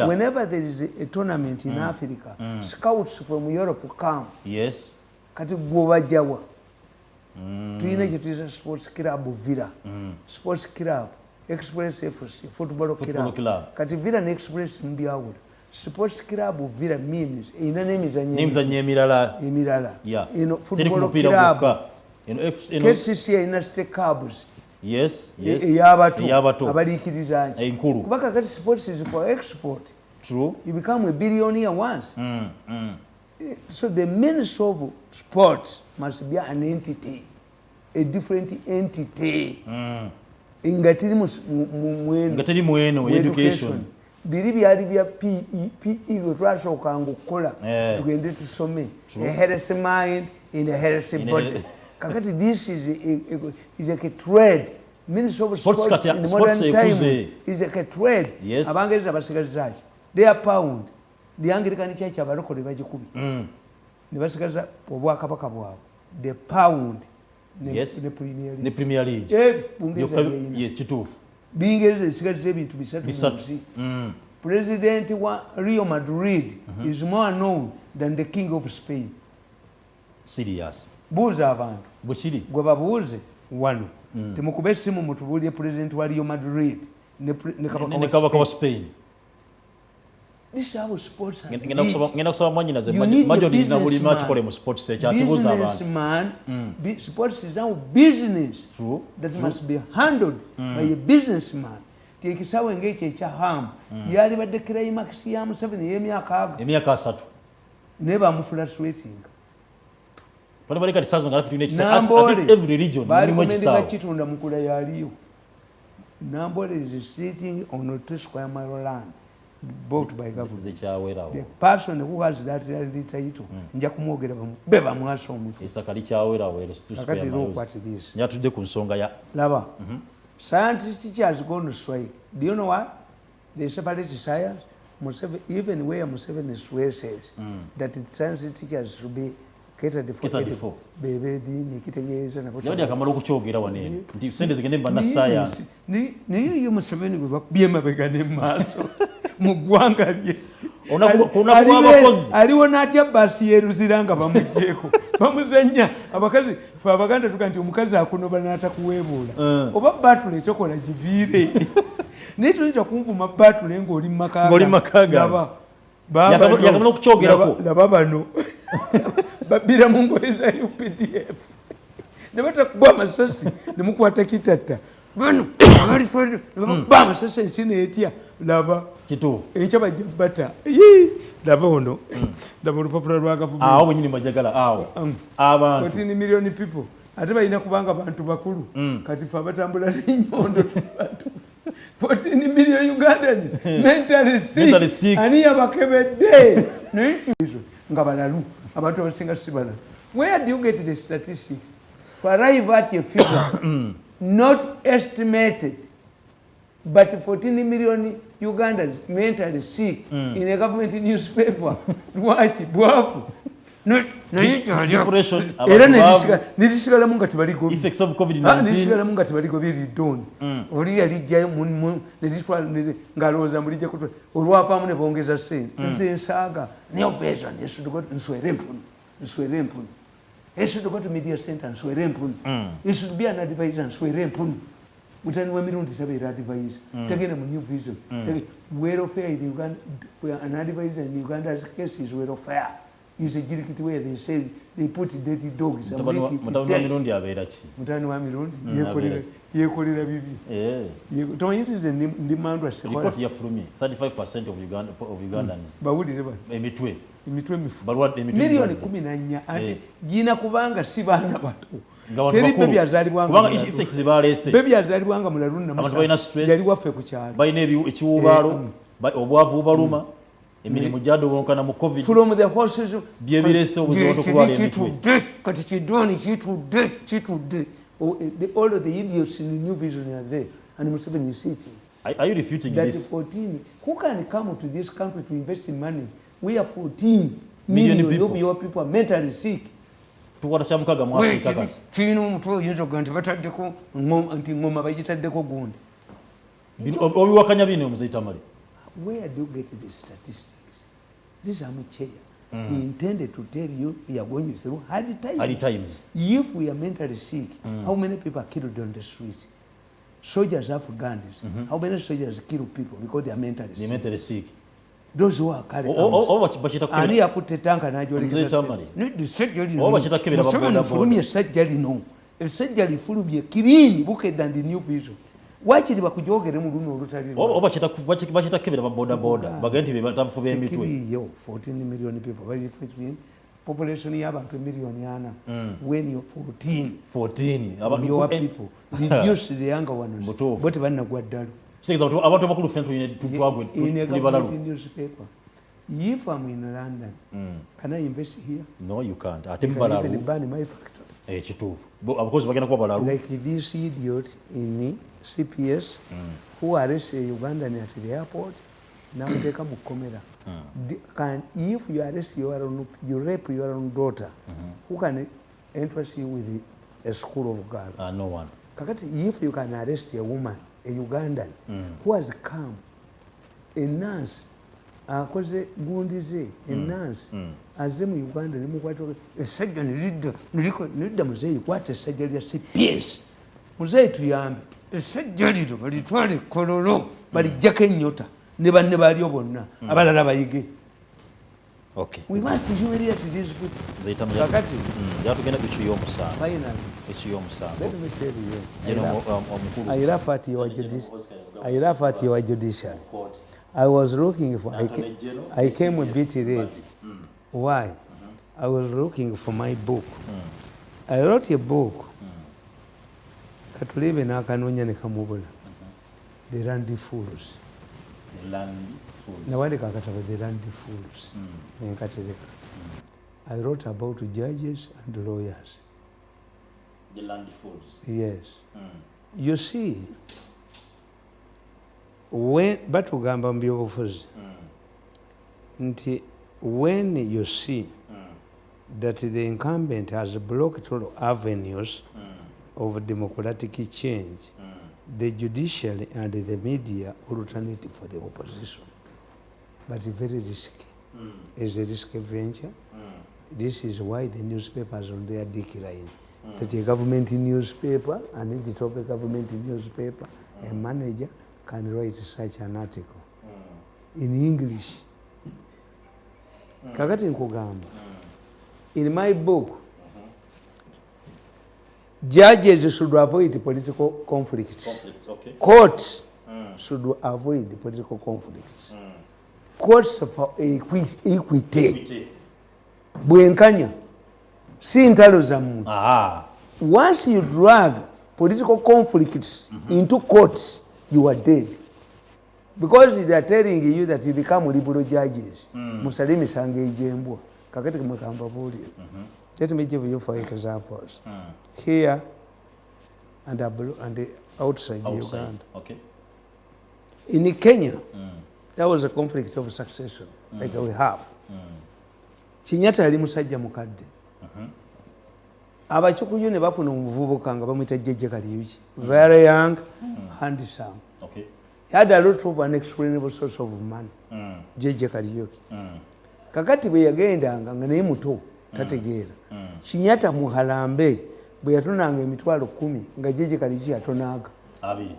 Whenever there is a tournament in Africa, scouts from Europe come. Yes. Kati gwobajjawa tulina kyetuyita sports club Villa, sports club Express FC, football club. Kati Villa ne Express mbyawula. Sports club Villa means ina n'emizannyo emirala. Football club KCC ina state clubs. Yes. Yabato abaliikiriza nti enkulu kubaka kati sports is for export. True. You become a billionaire once. So the Ministry of Sports must be an entity, a different entity. Ingatiri mweno education. Biri byali bya PE twasooka okukola tugende tusome a healthy mind in a healthy body. Kakati this is a trade. Ministry of Sports in modern time is a trade. Yes. Abangereza basigaza they are pound. The Anglican Church abarokole bagikubi. Ne basigaza obwakabaka bwabwe. The pound ne Premier League. Yes, kituufu. Bingereza isigaza ebintu bisatu. President wa Real Madrid is more known than the king of Spain. Serious. Buuza abantu. Bukiri. Gwe babuuze wano. Temukube simu mutubuulire president wa Real Madrid ne kabaka wa Spain. This is how sports has ngenda kusaba mwanyina ze majodi na buli match kole mu sports kyatibuuza abantu. Sports is now business. True. That must be handled by a businessman. Tekisawe ng'ekyo ekya yali badde climax ya Museveni y'emyaka 3 ne bamufrustrating. Every region kitunda mukula yaliyo. Nambole is sitting on a 2 square mile land bought by government. The person who has that title nja kumwogera beba mwaso omuntu. Ettaka kyawera were 2 square miles. Nyatudde ku nsonga ya laba. Scientists teachers go to strike. Do you know what? They separate science. Even where Museveni says that the science teachers should be catered for bebedi nikitegeeza nabo yadi akamala okukyogera wanene nti sente zigende mba science ni Museveni gwe bakubye mabegane maaso mu ggwanga lye onakuwa abakozi aliwo n'atya basi yeruziranga bamujjeeko bamuzanya abakazi fe abaganda tuga nti omukazi akunoba n'atakuweebuula oba batule ekyokola giviire naye tuyinza kunvuma batule ng'oli mu makaga yakamala okukyogerako laba bano babira mu ngoye za UPDF ne batakuba amasasi ne mukwata kitatta bano ba amasasi ensina etya laba kituufu ekyo bajja bata laba ono laba olupapula lwa gavumenti awo bwenyini mwajagala awo abantu 14 million people ate balina kubanga bantu bakulu kati fe abatambula n'ennyondo 14 million Ugandans mentally sick ani yabakebedde nga balalu abantu abasinga si balalu. Where do you get the statistics to arrive at a figure not estimated but 14 million Ugandans mentally sick in a government newspaper? Lwaki bwafu era nezisigalamu nga tebaligo nezisigalamu nga tebaligo biridoni oli yalijjayo ng'alowooza mulijja kutwa olwavaamu ne bongeza ssente nze ensaaga neoperation nswere empunu should go to media center nswere empunu should be an advisor nswere empunu mutani wa Mirundi tabeera advisor tagenda mu new vision welfare in Uganda, an advisor in Uganda's case is welfare. Is a jirikiti where they say they put dirty dogs. Mutani wa Mirundi abeera ki? Mutani wa Mirundi yekolera bibi. Toyintize ndi mandwa sekola. Report ya Fulumi 35% of Ugandans. Bawulire ba. Emitwe mifu. Balwadde emitwe. Milioni 14 ate jina kubanga si baana bato. Teri bebi azalibwanga. Kubanga effects zibalese. Bebi azalibwanga mu Larunda Musa. Abantu stress. Yali waffe ku kyalo. Bayina ekiwubaalo, obwavu baluma. Emirimu gyadobonkana mu COVID. From the horses byebirese obuzibu okulwala emitwe. Kati kidoni kitudde. All of the idiots in the new vision are there. And Museveni is sitting. Are you refuting that this? 14. Who can come to this country to invest in money? We are 14 million people. Of your people are mentally sick. Tukwata kya mukaga mu Afrika kati. Kirina omutwe oyinza okuga nti bataddeko nti ngoma bagitaddeko gundi. Obiwakanya bino omuzeyi Tamale. Where do you get the statistics? This Amucheya. He intended to tell you we are going through hard times. Hard times. If we are mentally sick, how many people are killed on the street? Soldiers have guns. How many soldiers kill people because they are mentally sick? They mentally sick. Those who are carrying ani yakutte tanka n'agyolekeza fulumye essajja lino essajja lifulumye kirini bukedda ndi new vision wakiri bakujogere mu luno olutali bakitakebera babodaboda bagende nti batafu b'emitwe kiriyo 14 million people bali 15 population y'abantu miliyoni 4 when you 14 your people reduce the younger ones bote bannagwa ddala abantu abakulu fentu tutwagwe newspaper. If I'm in London, can I invest here? No, you can't. Ate mbalaru. Can I ban my factory? Kituufu. Because bagenda kuba balaru. Like this idiot in CPS who arrested a Ugandan at the airport, now take a mukomera. If you arrest you rape your own daughter, who can entrust you with a school of girls? No one. Kakati, if you can arrest a woman, a Ugandan who has come, a nurse, akoze gundize, a nurse, aze mu Uganda nimukwata essajja nilidda muzeeyi kwata essajja lya CPS muzeeyi tuyambe essajja lino balitwale kololo balijjako ennyota ne banne balyo bonna abalala bayige. Okay. We must humiliate these people. Kakati yatugenda kukiyomusango. Finally. Ekiyomusango. Let me tell you. Omukulu. I laugh at your judiciary. I was looking for I came a bit late. Why? I was looking for my book. I wrote a book. Katulebe n'akanoonya ne kamubula. The Land Fools. The Land Fools. Nawandika akatabo The Land Fools. Nenkatereka. I wrote about judges and lawyers. The Land Fools. Yes. You see, when batugamba mu byobufuzi nti when you see that the incumbent has blocked all avenues of democratic change, the judiciary and the media alternate for the opposition. But it's very risky. It's a risky venture. This is why the newspapers on their decline. That a government newspaper, an editor of a government newspaper, a manager can write such an article in English. Kakati nkugamba. In my book, judges should avoid political conflicts. Okay. Courts should avoid political conflicts. Courts for equity. Bwenkanya. Si ntalo za muntu. Once you drag political conflicts into courts, you are dead. Because they are telling you that you become liberal judges. Musale misango ejembwa. Kakati kumukamba buli. Let me give you 4 examples. Here and outside Uganda. Okay. In Kenya, there was a conflict of succession, like we have. Chinyata yali musajja mukadde. Abachukuyu ne bafuna omuvubuka nga bamuyita Jeje Kaliyuki. Very young, handsome. Okay. He had a lot of unexplainable source of money. Jeje Kaliyuki. Kakati bwe yagendanga nga naye muto tategeera. Chinyata muhalambe bwe yatonanga emitwalo 10 nga Jeje Kaliyuki atonaaga. abiri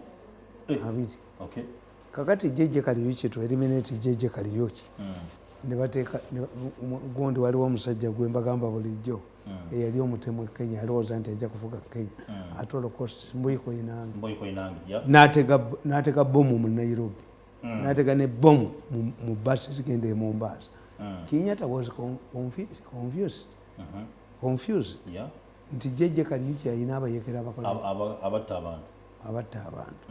okay kakati jeje Kariuki to eliminate jeje Kariuki ne bateeka gondi waliwo omusajja gwe mbagamba bulijjo eyali omutemu Kenya alowooza nti ajja kufuga Kenya atolo cost Mboyiko Inange n'atega bomu mu Nairobi n'atega ne bomu mu basi zigenda e Mombasa. Kenyatta was confused nti jeje Kariuki ayina abayekera abatta abantu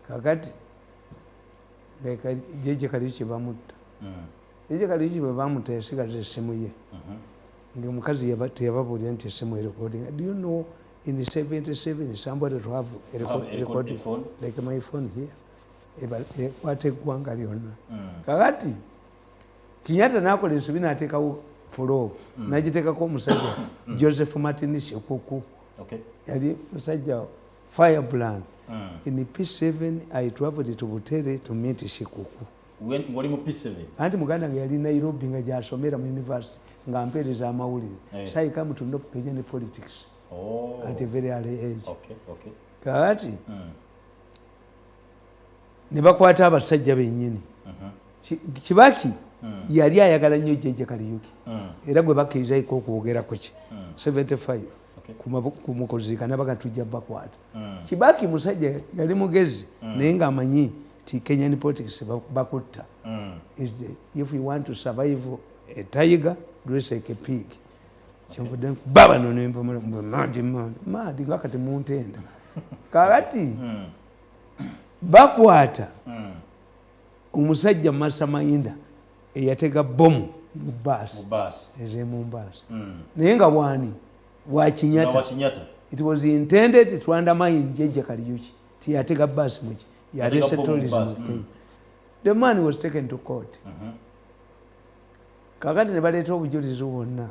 kakati jeje Kariuki bamutta jeje Kariuki bwe bamutta yasigaza essimu ye omukazi teyababuulira nti essimu erecording. Do you know in 77 somebody to have a recording phone like my phone here ekwata eggwanga lyonna kakati Kenyatta n'akola ensobi n'ateekawo fulo n'agiteekako omusajja Joseph Martin Shekuku yali musajja firebrand. In P7 I traveled to Butere to meet Shekuku. Wali mu P7 anti muganda nga yali Nairobi nga gyasomera mu university nga mpeereza amawulire so I come to know Kenyan politics at a very early age. Kakati ne bakwata abasajja bennyini Kibaki yali ayagala nnyo jeje Kariuki era gwe bakkirizaiko okwogerako ki 75 ku mukoziika nabaga tujja bakwata Kibaki musajja yali mugezi naye ng'amanyi ti Kenyan politics bakutta. If you want to survive a tiger dress like a pig. Kyonvudde baba nonemva madi ngakati muntenda kakati bakwata omusajja Masamayinda eyatega bomu mu basi eze Mombasa naye nga bwani wa Kenyatta. It was intended to undermine jeje Kariuki tiyatega basi muki yarese tourism. The man was taken to court. Kakati ne baleeta obujulizi bwonna.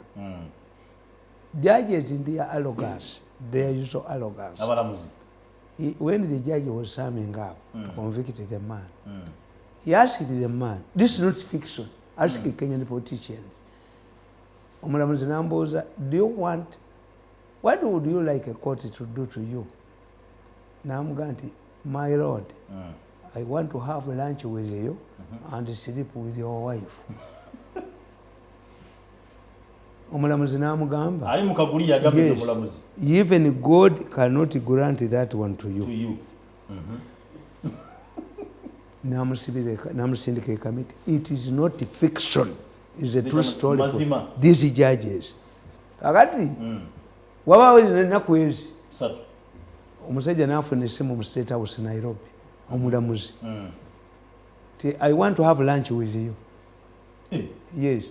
Judges in their arrogance, their usual arrogance. When the judge was summing up to convict the man, he asked the man, this is not fiction, ask a Kenyan politician. Omulamuzi n'ambuuza, what would you like a court to do to you? N'amugamba nti, my lord, I want to have lunch with you and sleep with your wife. Omulamuzi n'amugamba, ali mukaguli yagambye omulamuzi, even God cannot grant that one to you. Namusindika committee. It is not fiction, it's a true story for these judges. Kakati wabaawo ennaku ezi omusajja n'afuna essimu mu State House Nairobi omulamuzi ti I want to have lunch with you. Yes,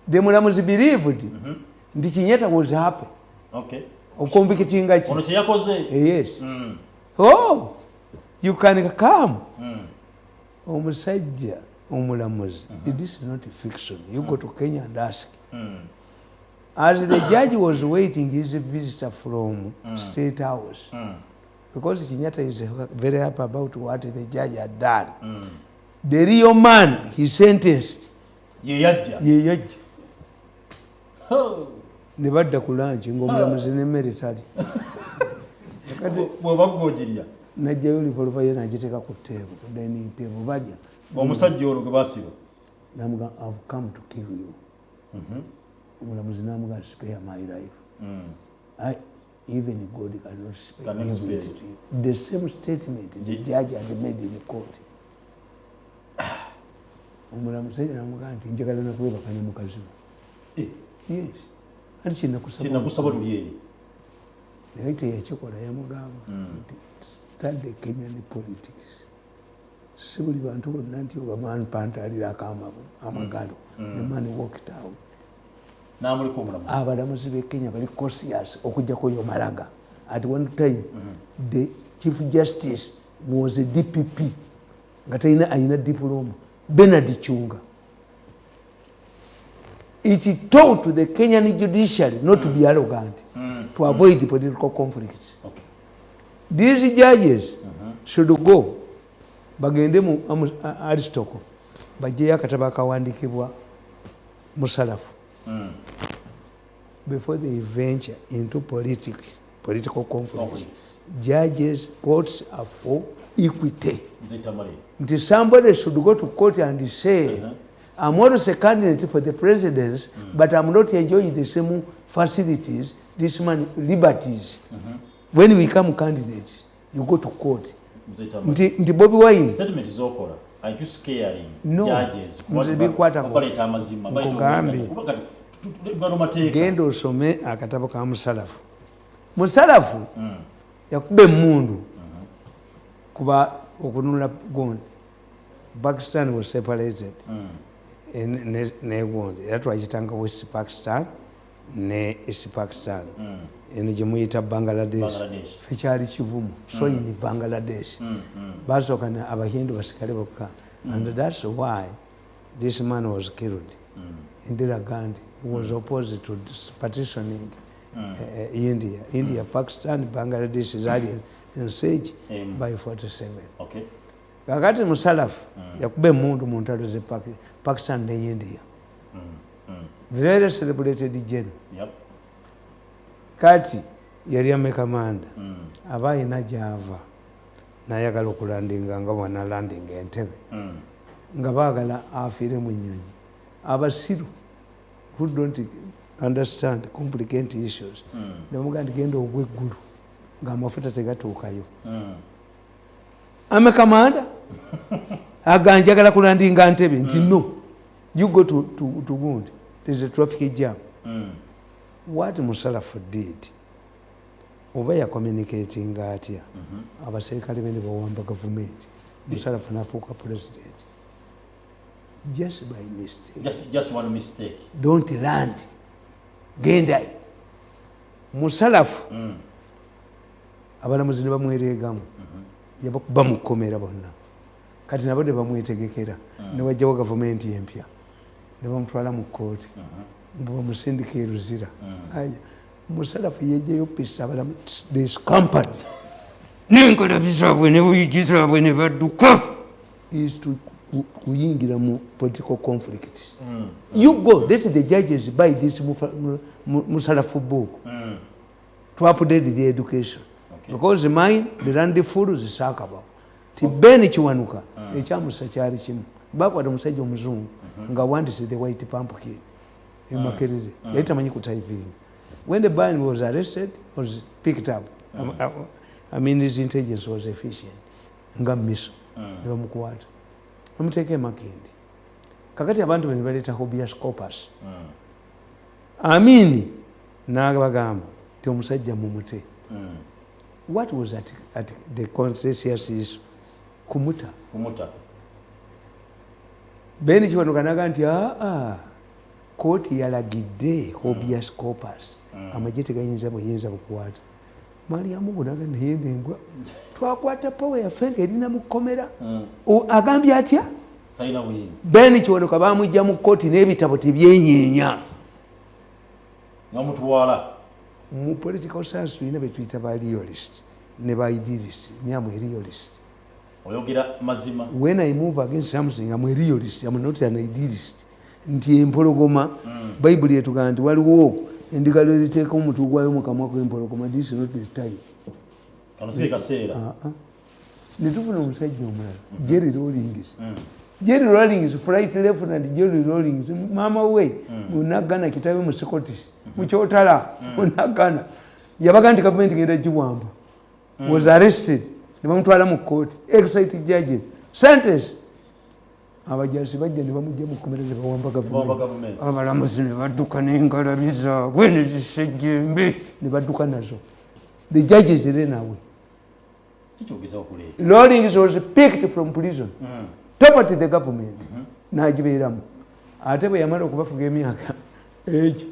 the mulamuzi believed nti Kenyatta was happy okonvikitinga ki ono kye yakoze. Yes. Oh, you can come. Omusajja omulamuzi, this is not fiction, you go to Kenya and ask. As the judge was waiting his visitor from State House, because Kenyatta is very happy about what the judge had done, the real man he sentenced ye yajja ne badda ku lunch ng'omulamuzi n'emmere tali. bwebagojirya najjayo livolva ye nagiteeka ku tteebo ku dining table balya omusajja ono gwe basiba namugamba I've come to kill you. Omulamuzi n'amugamba spare my life. Even God cannot spare it to you. The same statement the judge had made in the court. Omulamuzi n'amugamba nti njagala nakwebaka ne mukazi we. Yes. Ati kinakusaba luli naye teyakikola yamugamba nti study Kenyan politics. Si buli bantu bonna nti obamanpantalirako amagalo. The man walked out. N'amuliko omulamuzi. Abalamuzi b'e Kenya bali cautious okuggyako Malaga. At one time, the Chief Justice was a DPP nga ayina diploma, Bernard Chunga. It taught to the Kenyan judiciary not to be arrogant, to avoid the political conflicts. These judges should go bagende mu Aristotle bajjeyo akatabo akawandiikibwa musalafu before they venture into political conflicts. Judges, courts are for equity. Nti somebody should go to court and say, I'm also a candidate for the presidency, but I'm not enjoying the same facilities, this man liberties. When we become candidates, you go to court. Nti Bobby Wine. Statement is all. Are you scaring judges? Genda osome akatabo ka Musalafu. Musalafu yakube emundu kuba okunula gondi. Pakistan was separated ne gondi. Era twakitanga West Pakistan ne East Pakistan. Eno gye muyita Bangladesh. Fe kyali kivumu. So in Bangladesh. Basooka abahindu basigale bokka. And that's why this man was killed. Indira Gandhi was opposed to partitioning India. India, Pakistan, Bangladesh is already in siege by 47. Okay. Kakati Musalafu yakube mundu mu ntalo ze Pakistan ne India. Very celebrated general. Yep. Kati yali amekamanda aba ina java nayagala okulandinga nga wana landing Entebbe nga baagala afiire mu nnyonyi. Abasiru who don't understand complicated issues nebamugaa nti genda ogwa eggulu ng'amafuta tegatuukayo. Amekamanda aganjagala kulandinga Entebbe nti no, you go to Gundi, there's a traffic jam. What Musalafu did, oba communicating atya abaserikale bene bawamba government, Musalafu nafuuka president just by mistake. Just one mistake. Don't land. Genda. Musalafu abalamuzi ne bamwereegamu yabakuba mu kkomera bonna. Kati nabo ne bamwetegekera ne wajjawo gavumenti empya ne bamutwala mu kkooti bamusindika e Luzira. Musalafu yejjayo pisa abalamu they scampered. N'enkalabi zaabwe ne buyigi zaabwe ne badduka is to kuyingira mu political conflict. You go, let the judges buy this Musalafu book to update the education. Okay. Because mine, the Randy Fools is Sakaba. Tibeni Chiwanuka, a chamusa chari chim. Backward Musajo Muzum, nga want to see the white pumpkin in Makerere. Later, man, you could type in. When the band was arrested, was picked up. I mean, his intelligence was efficient. Nga miso. Never mukwata. Amuteke Makindi. Kakati abantu bene baleta habeas corpus. Amini n'abagamba ti omusajja mumute. What was at the consensus is kumuta. Beni Chiwanuka naga nti kooti yalagidde habeas corpus. Amagye tegayinza bukwata. Mariamu bunaga nayenda embwa. Twakwata power yaffe ng'erina mu kkomera. Agambye atya? Beni Chiwanuka bamujja mu kkooti n'ebitabo tebyenyeenya. Mu political science tulina be tuyita ba realist ne ba idealist. Nyamu realist. Oyogera mazima. When I move against something, I'm a realist. I'm not an idealist. Nti empologoma Bible yetugamba nti waliwo endigalo eziteeka omutu gwayo mu kamwa kw'empologoma. This is not the time. Kanusike kaseera. Ne tufuna omusajja omulala Jerry Rawlings. Jerry Rawlings, Flight Lieutenant Jerry Rawlings, mama we munagana kitabe mu Scottish mu kyotala munagana yabaga nti government ngenda giwamba was arrested ne bamutwala mu court excited judge sentenced. Abajazi bajja ne bamujja mu kkomera ne bawamba government. Abalamuzi ne badduka n'engalabi zaabwe ne zisejjembe ne badduka nazo. The judges then away. Rawlings was picked from prison. Top to the government. N'agibeeramu. Ate bwe yamala okubafuga emyaka egi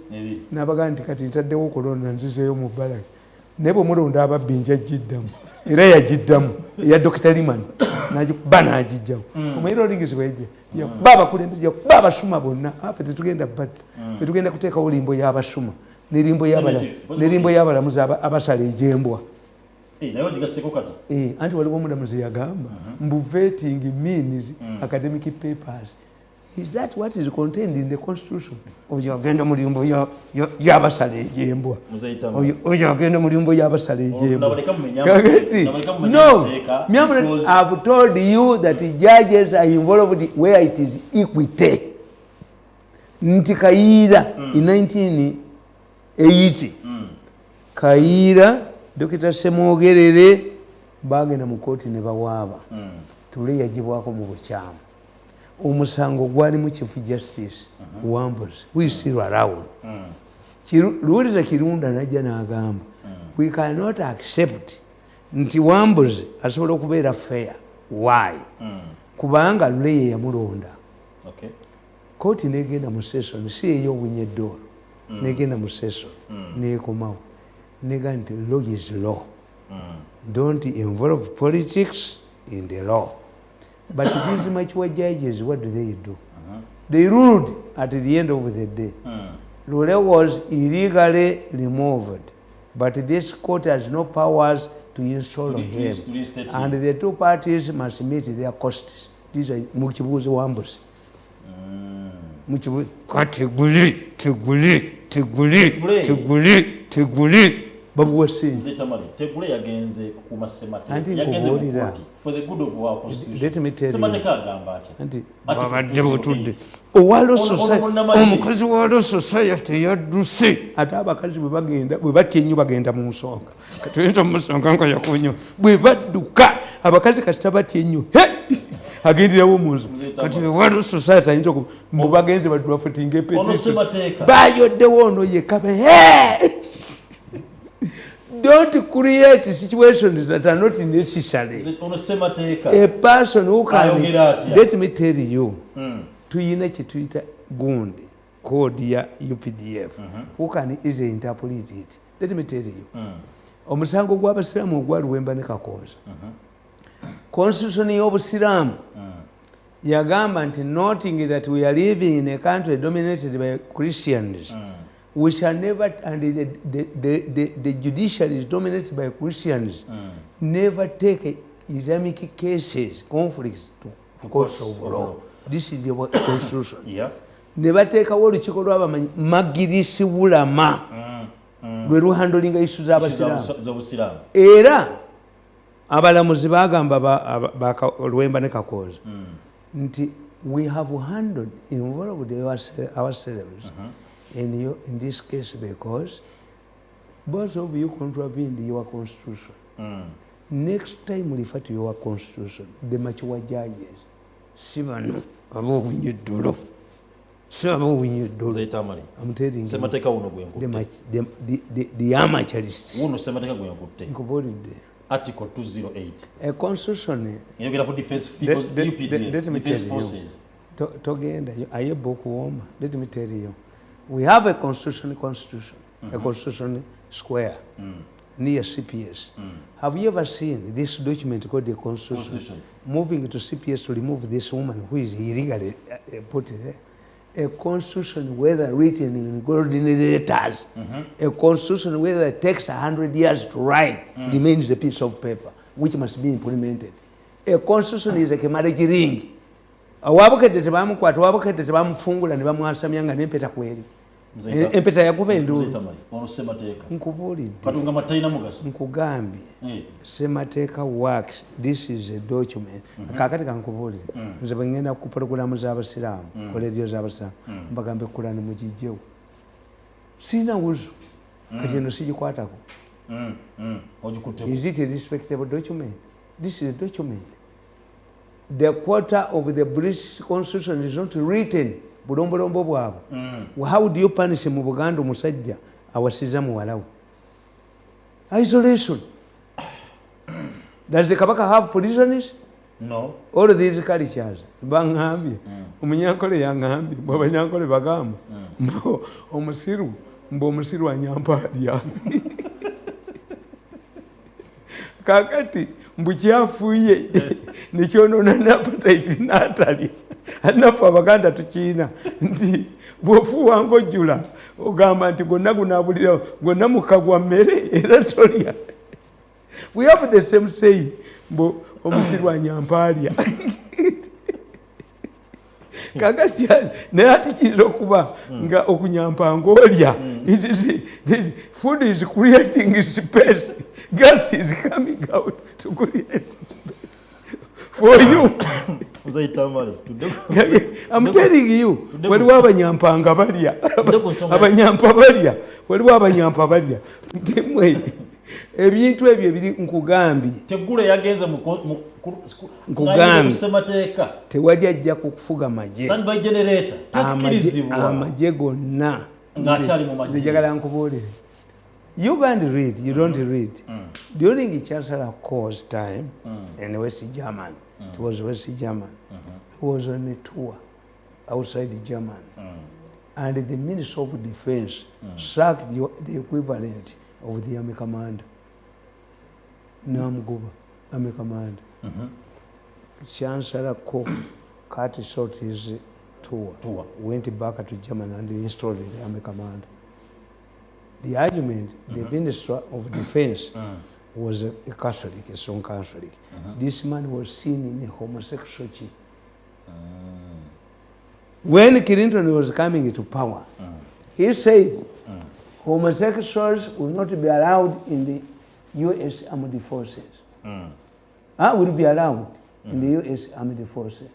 n'abaga nti kati ntaddewo kolona nzizeeyo mu balaki. Naye bwe mulonda ababbi njagiddamu. Era yagiddamu eya Dr. Liman n'agikuba n'agijjamu. Omanyi Rawlings bwejja yakuba abakulembeze yakuba abasuma bonna. Ffe tetugenda batta. Ffe tugenda kuteekawo limbo y'abasuma n'erimbo y'abalamuzi abasala ejembwa. Anti waliwo omulamuzi yagamba mbu vetting means academic papers Is that what is contained in the constitution? Oyo agenda mu lyombo y'abasala ejembwa. Oyo agenda mu lyombo y'abasala ejembwa. No, I've told you that the judges are involved where it is equity. Nti Kayiira in 1980. Kayiira, Dr. Semwogerere bagenda mu kooti ne bawaaba. Tule yagibwako mu bukyamu. Omusango gwali mu Chief Justice Wambuzi, who is still around. Luwuliza Kirunda najja n'agamba, we cannot accept nti Wambuzi asobola okubeera fair. Why? Kubanga Lule ye yamulonda. Kooti negenda mu session, si eyo Winyeddolo. Negenda mu session, neekomawo. Nega nti law is law. Don't involve politics in the law. But these mature judges, what do? They ruled at the end of the day. Lule was illegally removed, but this court has no powers to install him. And the two parties must meet their costs. These are Mukibuzi Wambuzi. Mukibuzi, Teguli. Babu wasinze. Tegule yagenze kukuma Ssemateka. Yagenze for the good of our constitution. Let me tell you. Ssemateka agamba ati. Anti babadde butudde. Owalo society, omukazi walo society yadduse. Ate abakazi bwe batya ennyo bagenda mu nsonga. Katuyinza mu nsonga nga yakunyo. Bwe badduka abakazi kasita batya ennyo. Agenderawo mu nzu. Kati walo society ayinza mu bagenzi badduwa futinga epeti. Ono Ssemateka. Bayoddewo ono yekabe. Don't create situations that are not necessary. A person who can, let me tell you, tuyina kyetuyita gundi code ya UPDF, who can easily interpret it. Let me tell you, omusango gw'abasiraamu ogwa Luwemba ne Kakooza, constitution y'obusiraamu yagamba nti noting that we are living in a country dominated by Christians, we shall never, and the judiciary is dominated by Christians, never take Islamic cases, conflicts to courts of law. This is the constitution. Never take a word to Magirisi Wulama. We will handling issues of Abasira. Era abalamuzi bagamba Luwemba ne Kakooza nti we have handled involved ourselves in this case because both of you contravened your constitution. Next time refer to your constitution. The mature judges, Sivano, above Winyeddolo. I'm telling you, the amateurists. Article 208. A constitution. You're going to defense forces. Are you book warm? Let me tell you. We have a constitution, a constitution square near CPS. Have you ever seen this document called the constitution? Moving to CPS to remove this woman who is illegally put there. A constitution, whether written in golden letters, a constitution, whether it takes 100 years to write, remains a piece of paper which must be implemented. A constitution is like a marriage ring. Awabukedde tebamukwata, awabukedde tebamufungula ne bamwasamya nga n'empeta kweri. Empeta yakuba enduulu. Nkubuulidde. Nkugambye. Ssemateeka works. This is a document. Kaakati kankubuulire. Nze bwe ngenda ku pulogulaamu z'abasiraamu, ku leediyo z'abasiraamu, mbagambe Kulaani mugijjewo. Sirina wuzu. Kati eno sigikwatako. Is it a respectable document? This is a document. The quarter of the British Constitution is not written. Bulombolombo bwabwe. How do you punish mu Buganda omusajja awasiza muwala we? Isolation. Does the Kabaka have prisons? No. All these cultures. Bangambye. Omunyankole yangambye. Bw'abanyankole bagamba. Omusiru. Mbu omusiru anyampalya. Kakati mbu kyafuye nekyonoona n'appetite n'atalya. Anafu Abaganda tukiina nti bw'ofuuwa ng'ojjula ogamba nti gonna gunaabulira gonna mukagwa mmere era tolya. We have the same saying mbu omusiru anyampalya. kakati naye ati kiyinza okuba nga okunyampa ng'olya. Food is creating space, gas is coming out to create space for you. I'm telling you, waliwo abanyampanga balya, abanyampa balya, waliwo abanyampa balya. Ebintu ebyo biri nkugambye. Teggule yagenze nkugambye tewali ajja kukufuga maje. Standby generator takkirizibwa. Amaje gonna ng'akyali mu maje. Njagala nkubuulire. You can't read, you don't read. During Chancellor Kohl's time in West Germany, it was West Germany, he was on a tour outside Germany. And the Minister of Defense sacked the equivalent of the Army Commander. Namugoba, Army Commander. Chancellor Kohl cut short his tour, went back to Germany and installed the Army Commander. The argument, the Minister of Defense was a Catholic, a strong Catholic. This man was seen in a homosexual chief. When Clinton was coming to power, he said homosexuals will not be allowed in the U.S. Armed Forces. Will be allowed in the U.S. Armed Forces.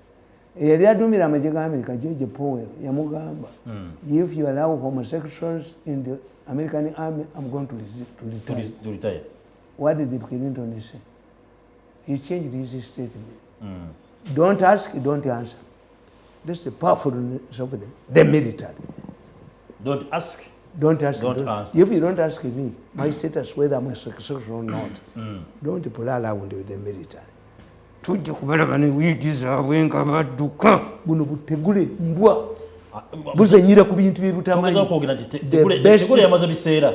Yali adumira amagye ga America, George Powell, yamugamba, if you allow homosexuals in the American army, I'm going to retire. What did Clinton say? He changed his statement. Don't ask, don't answer. That's the powerfulness of the military. Don't ask. Don't ask. Don't answer. If you don't ask me, my status, whether I'm successful or not, don't pull around with the military. Tujja kubalaba ne wigiza bwenga badduka buno butegule mbwa buzenyira ku bintu by'ebutamanyi. Tegule yamaze biseera.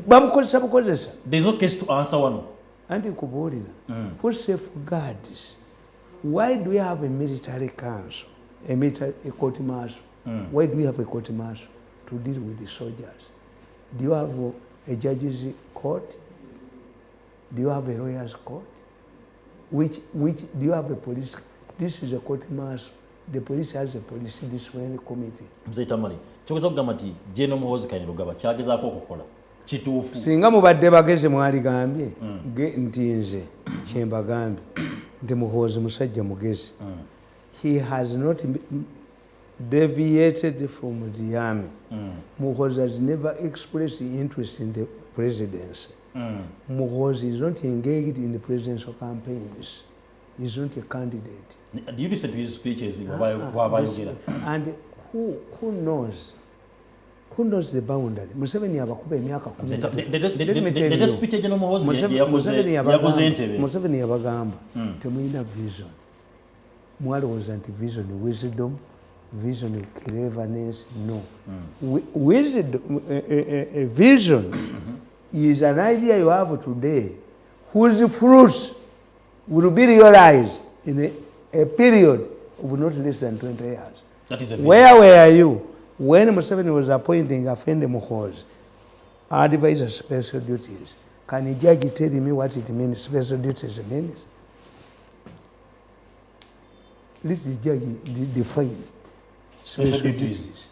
Bamukozesa bukozesa. There's no case to answer one. Anti kubuulira. Who safeguards? Why do we have a military council, a court martial? Why do we have a court martial? To deal with the soldiers. Do you have a judge's court? Do you have a lawyer's court? Which do you have a police? This is a court martial. The police has a police disciplinary committee. Mzee Tamale, kyogeza okugamba nti General Muhoozi Kainerugaba kyagezaako okukola kituufu. Singa mubadde bageze mwaligambye nti nze kyembagambye nti Muhoozi musajja mugezi. He has not deviated from the army. Muhoozi has never expressed interest in the presidency. Muhoozi is not engaged in the presidential campaigns. He's not a candidate. Do you listen to his speeches? And who knows? Who knows the boundary? Museveni abakuba emyaka 10. Museveni yabagamba temulina vision. Mwalowooza nti vision wisdom, vision cleverness. No. Wisdom, a vision is an idea you have today whose fruits will be realized in a period of not less than 20 years. That is a vision. Where were you when Museveni was appointing Afende Muhoozi advisor special duties? Can a judge tell me what it means, special duties means? Let the judge define special duties.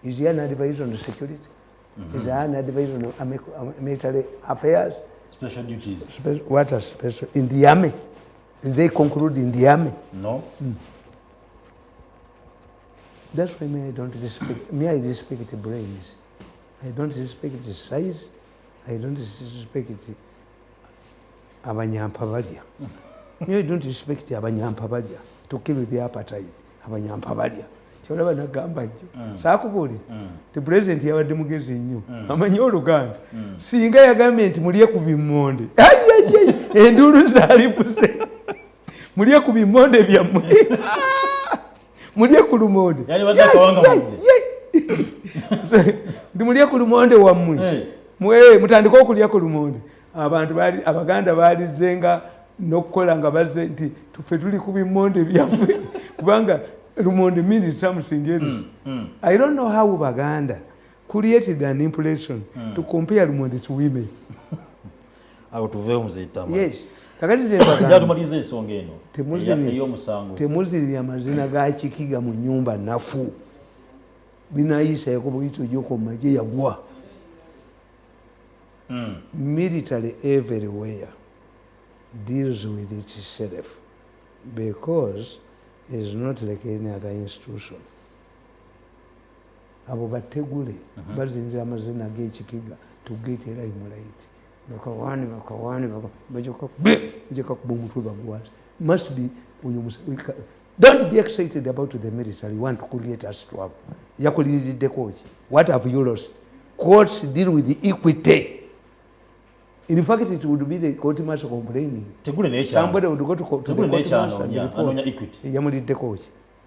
Is he an advisor on security? Is he an advisor on military affairs? Special duties. What are special? In the army? Did they conclude in the army? No. That's why me I don't respect. Me I respect the brains. I don't respect the size. I don't respect the abanyampa balya. Me I don't respect the abanyampa balya. To kill with the appetite. Abanyampa balya. Kyolaba nagamba jjo. Saakubulira. The president yabadde mugezi nnyo. Amanyi Oluganda. Singa yagambye nti mulye ku bimmonde. Endulu zaalipuse. Mulye ku bimmonde byammwe. Mulye ku lumonde. Yali badakawanga munde. Ndi mulye ku lumonde wammwe. Mutandika okulya ku lumonde. Abantu bali Abaganda baalizenga n'okukola nga bazze nti tufe tuli ku bimmonde byaffe kubanga lumonde means something else. I don't know how Baganda created an impression to compare lumonde to women. Awo tuveewo Mzee Tamale. Yes. kakati tebagamba tumalize ensonga eno ey'omusango temuzirya amazina ga kikiga mu nyumba nafu binayisa yakobo ito gyoko maje yagwa military everywhere deals with itself because it's not like any other institution. Abo bategule bazinjira amazina g'ekikiga to get a right. Bakawani bajoka bajeka kubomutwe bagwazi. Must be don't be excited about the military. You want to create a swap. Yakulidde the coach. What have you lost? Courts deal with the equity. In fact, it would be the court martial complaining. Somebody would go to court martial and report. Equity. Yamulidde coach.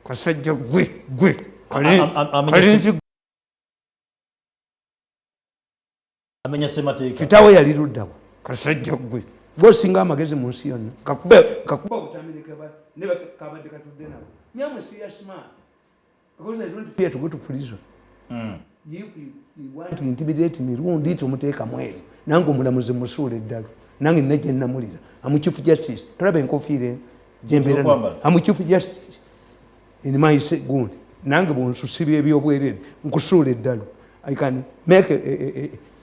Kasajja gwe. Amenya semateeka. Kitawe yali luddawo. Kasajja gwe. Gosinga amagezi mu nsi yonna. Kakuba utamirike ba ne bakabadde katudde nabo. Me am a serious man. Because I don't fear to go to prison. If you want to intimidate Mirundi tumuteeka mweru. Nange omulamuzi musuula eddalo. Nange nina gye nnamulira. I'm Chief Justice. Tulaba enkofiira gyembeera nayo. I'm Chief Justice. In my gundi. Nange bw'onsusibya ebyobwerere nkusuula eddalo. I can make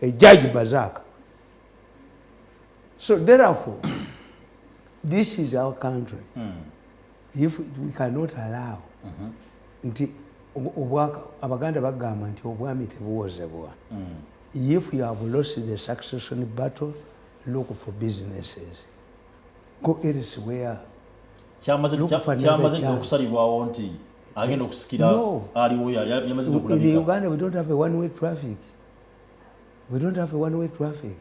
a judge bazaka. So therefore, this is our country. If we cannot allow, nti Abaganda bagamba nti obwami tebuwozebwa. If you have lost the succession battle, look for businesses. Go elsewhere. Kyamaze okusalibwawo nti agenda okusikira aliwo yamaze okulabika. In Uganda we don't have a one-way traffic. We don't have a one-way traffic.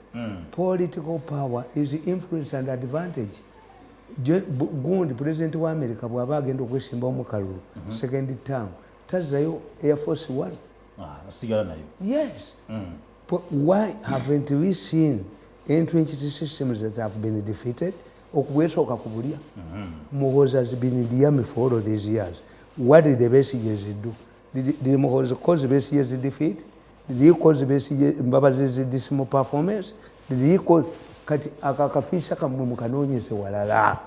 Political power is influence and advantage. Gundi President wa America bw'aba agenda okwesimba omukalulu second term tazzayo Air Force One. Asigala nayo. Yes. But why haven't we seen entrenched systems that have been defeated? Okubwesooka kubulya. Muhoozi has been in the army for all of these years. What did the Besigye's do? Did Muhoozi cause the Besigye's defeat? Did he cause the Mbabazi's dismal performance? Did he cause kati akakafisha kamwe mukanoonyese walala?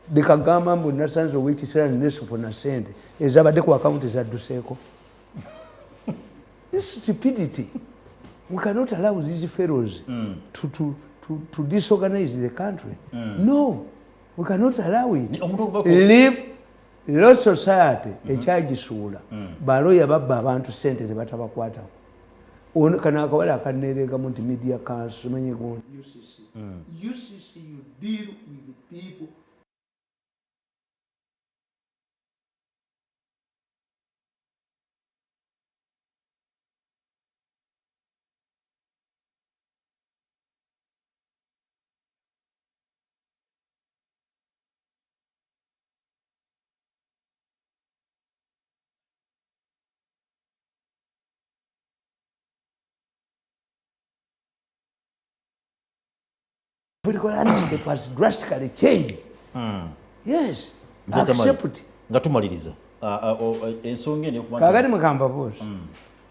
Dekagamba mbu nasanze ow'ekiseera nesofuna ssente ezabadde ku akawunti zadduseeko. This stupidity. We cannot allow these fellows to disorganize the country. No, we cannot allow it. Leave law society ekyagisuula baloya babba abantu ssente ne batabakwatawo. Kana akawala akaneerega mu nti media council manye gundi UCC you deal with the people. Political landscape has drastically changed. Yes. Accept. Ngatumaliriza. Ensonga eno okubanga. Kakati mukamba bose.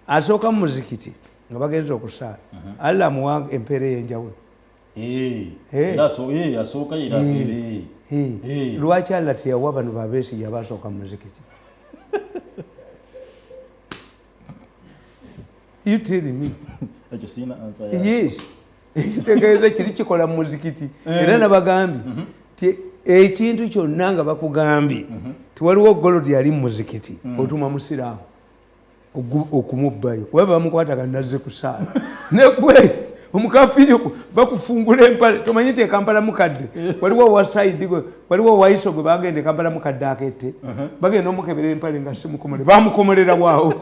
Asooka mu muzikiti nga bagenza okusaala. Allah muwa empeera ey'enjawulo. Asooka era lwaki Allah teyawa bano babeesigye abasooka mu muzikiti? You tell me. Ekyo sina answer. Yes. Ekitegeeza kiri kikola mu muzikiti era nabagambye ti ekintu kyonna nga bakugambye tiwaliwo golodi yali mu muzikiti otuma musiraamu okumubbayo kuba bamukwataga nazze kusaala negwe omukafiri bakufungula empale tomanyi nti ekampala mukadde waliwo wasaidi waliwo waiso gwe bagenda ekampala mukadde akette bagenda omukebera empale nga simukomole bamukomolera waawo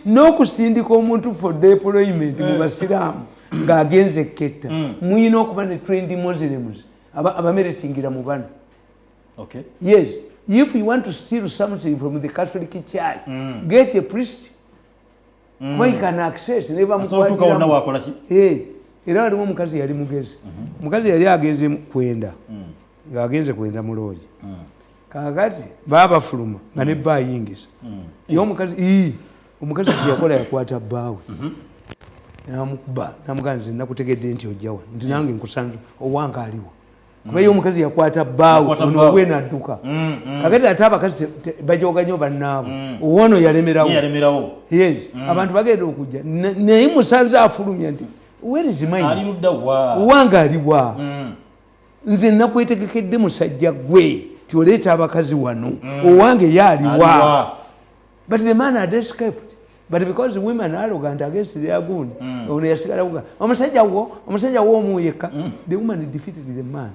n'okusindika omuntu for deployment mu basiraamu ng'agenze ketta muyina okuba ne trained Muslims abameritingira mu bano. Okay. Yes, if you want to steal something from the Catholic Church, get a priest. Kuba you can access never era waliwo omukazi yali mugezi. Omukazi yali agenze kwenda ng'agenze kwenda mu loogi. Kaakati baabafuluma nga ne baayingiza. Ye omukazi yakola yakwata bbaawe. Namukuba namuganze nakutegedde nti ojjawa nti nange nkusanze owange aliwo kuba ye omukazi yakwata bbaawo ono bwe nadduka kakati ate abakazi bajooga nnyo bannaabo owoono yalemerawo yes abantu bagenda okujja naye musanze afulumya nti where is mine owange aliwa nze nakwetegekedde musajja gwe tioleeta abakazi wano owange yaaliwa but the man had escaped but because women are arrogant against their goon ono yasigala kuga omusajja wo omu yekka the woman defeated the man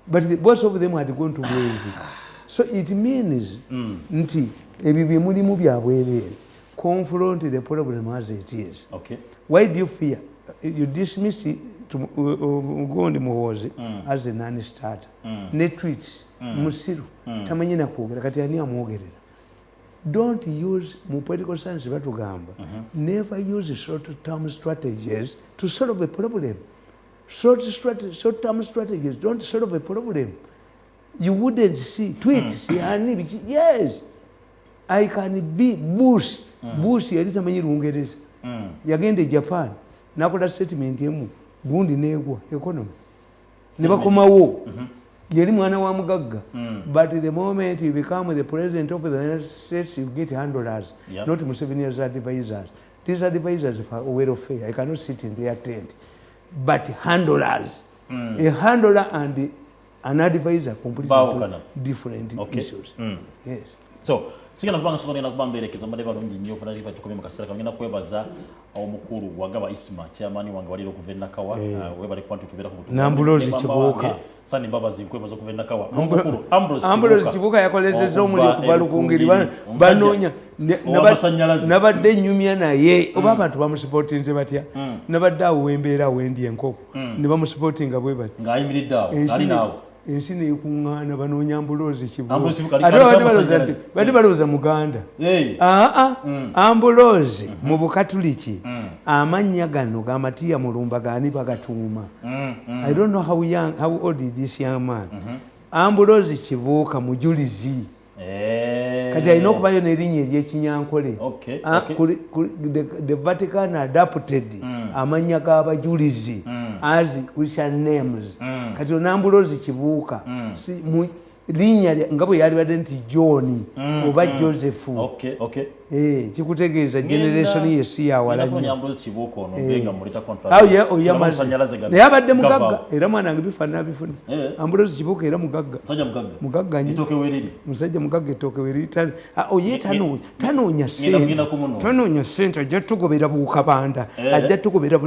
but both of them had gone to ways so it means nti ebyo bye mulimu bya bwereere confront the problem as it is. Okay. Why do you fear? You dismiss it Ugondi Muhozi as a non-starter. Ne tweets musiru tamanyi na kwogera kati ani amwogerera. Don't use mu political science batugamba never use short-term strategies to solve a problem. Short-term strategies don't solve a problem. You wouldn't see tweets yes I can be Bush yali tamanyi Lungereza yagende Japan nakola statement emu gundi negwa economy ne bakomawo yali mwana wa mugagga but the moment you become the president of the United States you get handlers not Museveni's advisors. These advisors for welfare I cannot sit in their tent but handlers a handler and an advisor completely different issues. Yes. So sigala kubanga sokoni na kubamba elekeza mbale balungi nnyo fana lipa tukomye makasera kangena kwebaza omukuru wagaba Isma chairman wange waliro kuvenna kawa webale kwantu tubera ku butuka Nambulozi Kibuka sani baba zinkwebaza kuvenna kawa omukuru Ambrose Kibuka yakolezeza omuli kubalukungiri banonya nabadde nyumya naye oba abantu bamusupport batya nabadde awo wembeera wendi enkoko ne bamusupport bwe bati ngayimiridde awo ali nawo ensi neekuŋŋaana banoonya Ambulozi Kibuka ate bali balowooza Muganda Ambulozi mu Bukatuliki amannya gano gamatiya mulumba gaani bagatuuma I don't know how old is this young man Ambulozi Kibuka mujulizi kati alina okubayo n'erinnya ery'Ekinyankole the Vatican adapted amannya g'abajulizi as Christian names kati Ambulozi Kibuka linnya nga bwe yalibadde nti John oba Joseph kikutegeeza generation yesi yawalanya naye abadde mugagga era mwana wange bifaanana bifuna Ambulozi Kibuka era mugagga musajja mugagga ettooke weriri oye tanoonya sente ajja tugobera Bukabanda ajja tugobera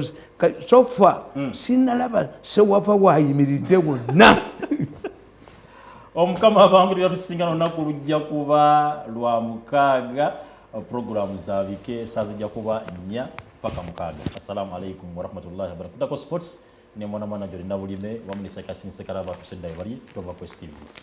sofa sinalaba sewava waayimiridde wonna omukama abangulu yatusingana olunaku lujja kuba lwa mukaaga programu zaabike saazijja kuba 4 paka mukaaga. Assalamu alaikum warahmatullahi wabarakatuh. Sports ne mwana manager na bulime wamunisaka sinsekara ba kusedda bali tova Quest TV.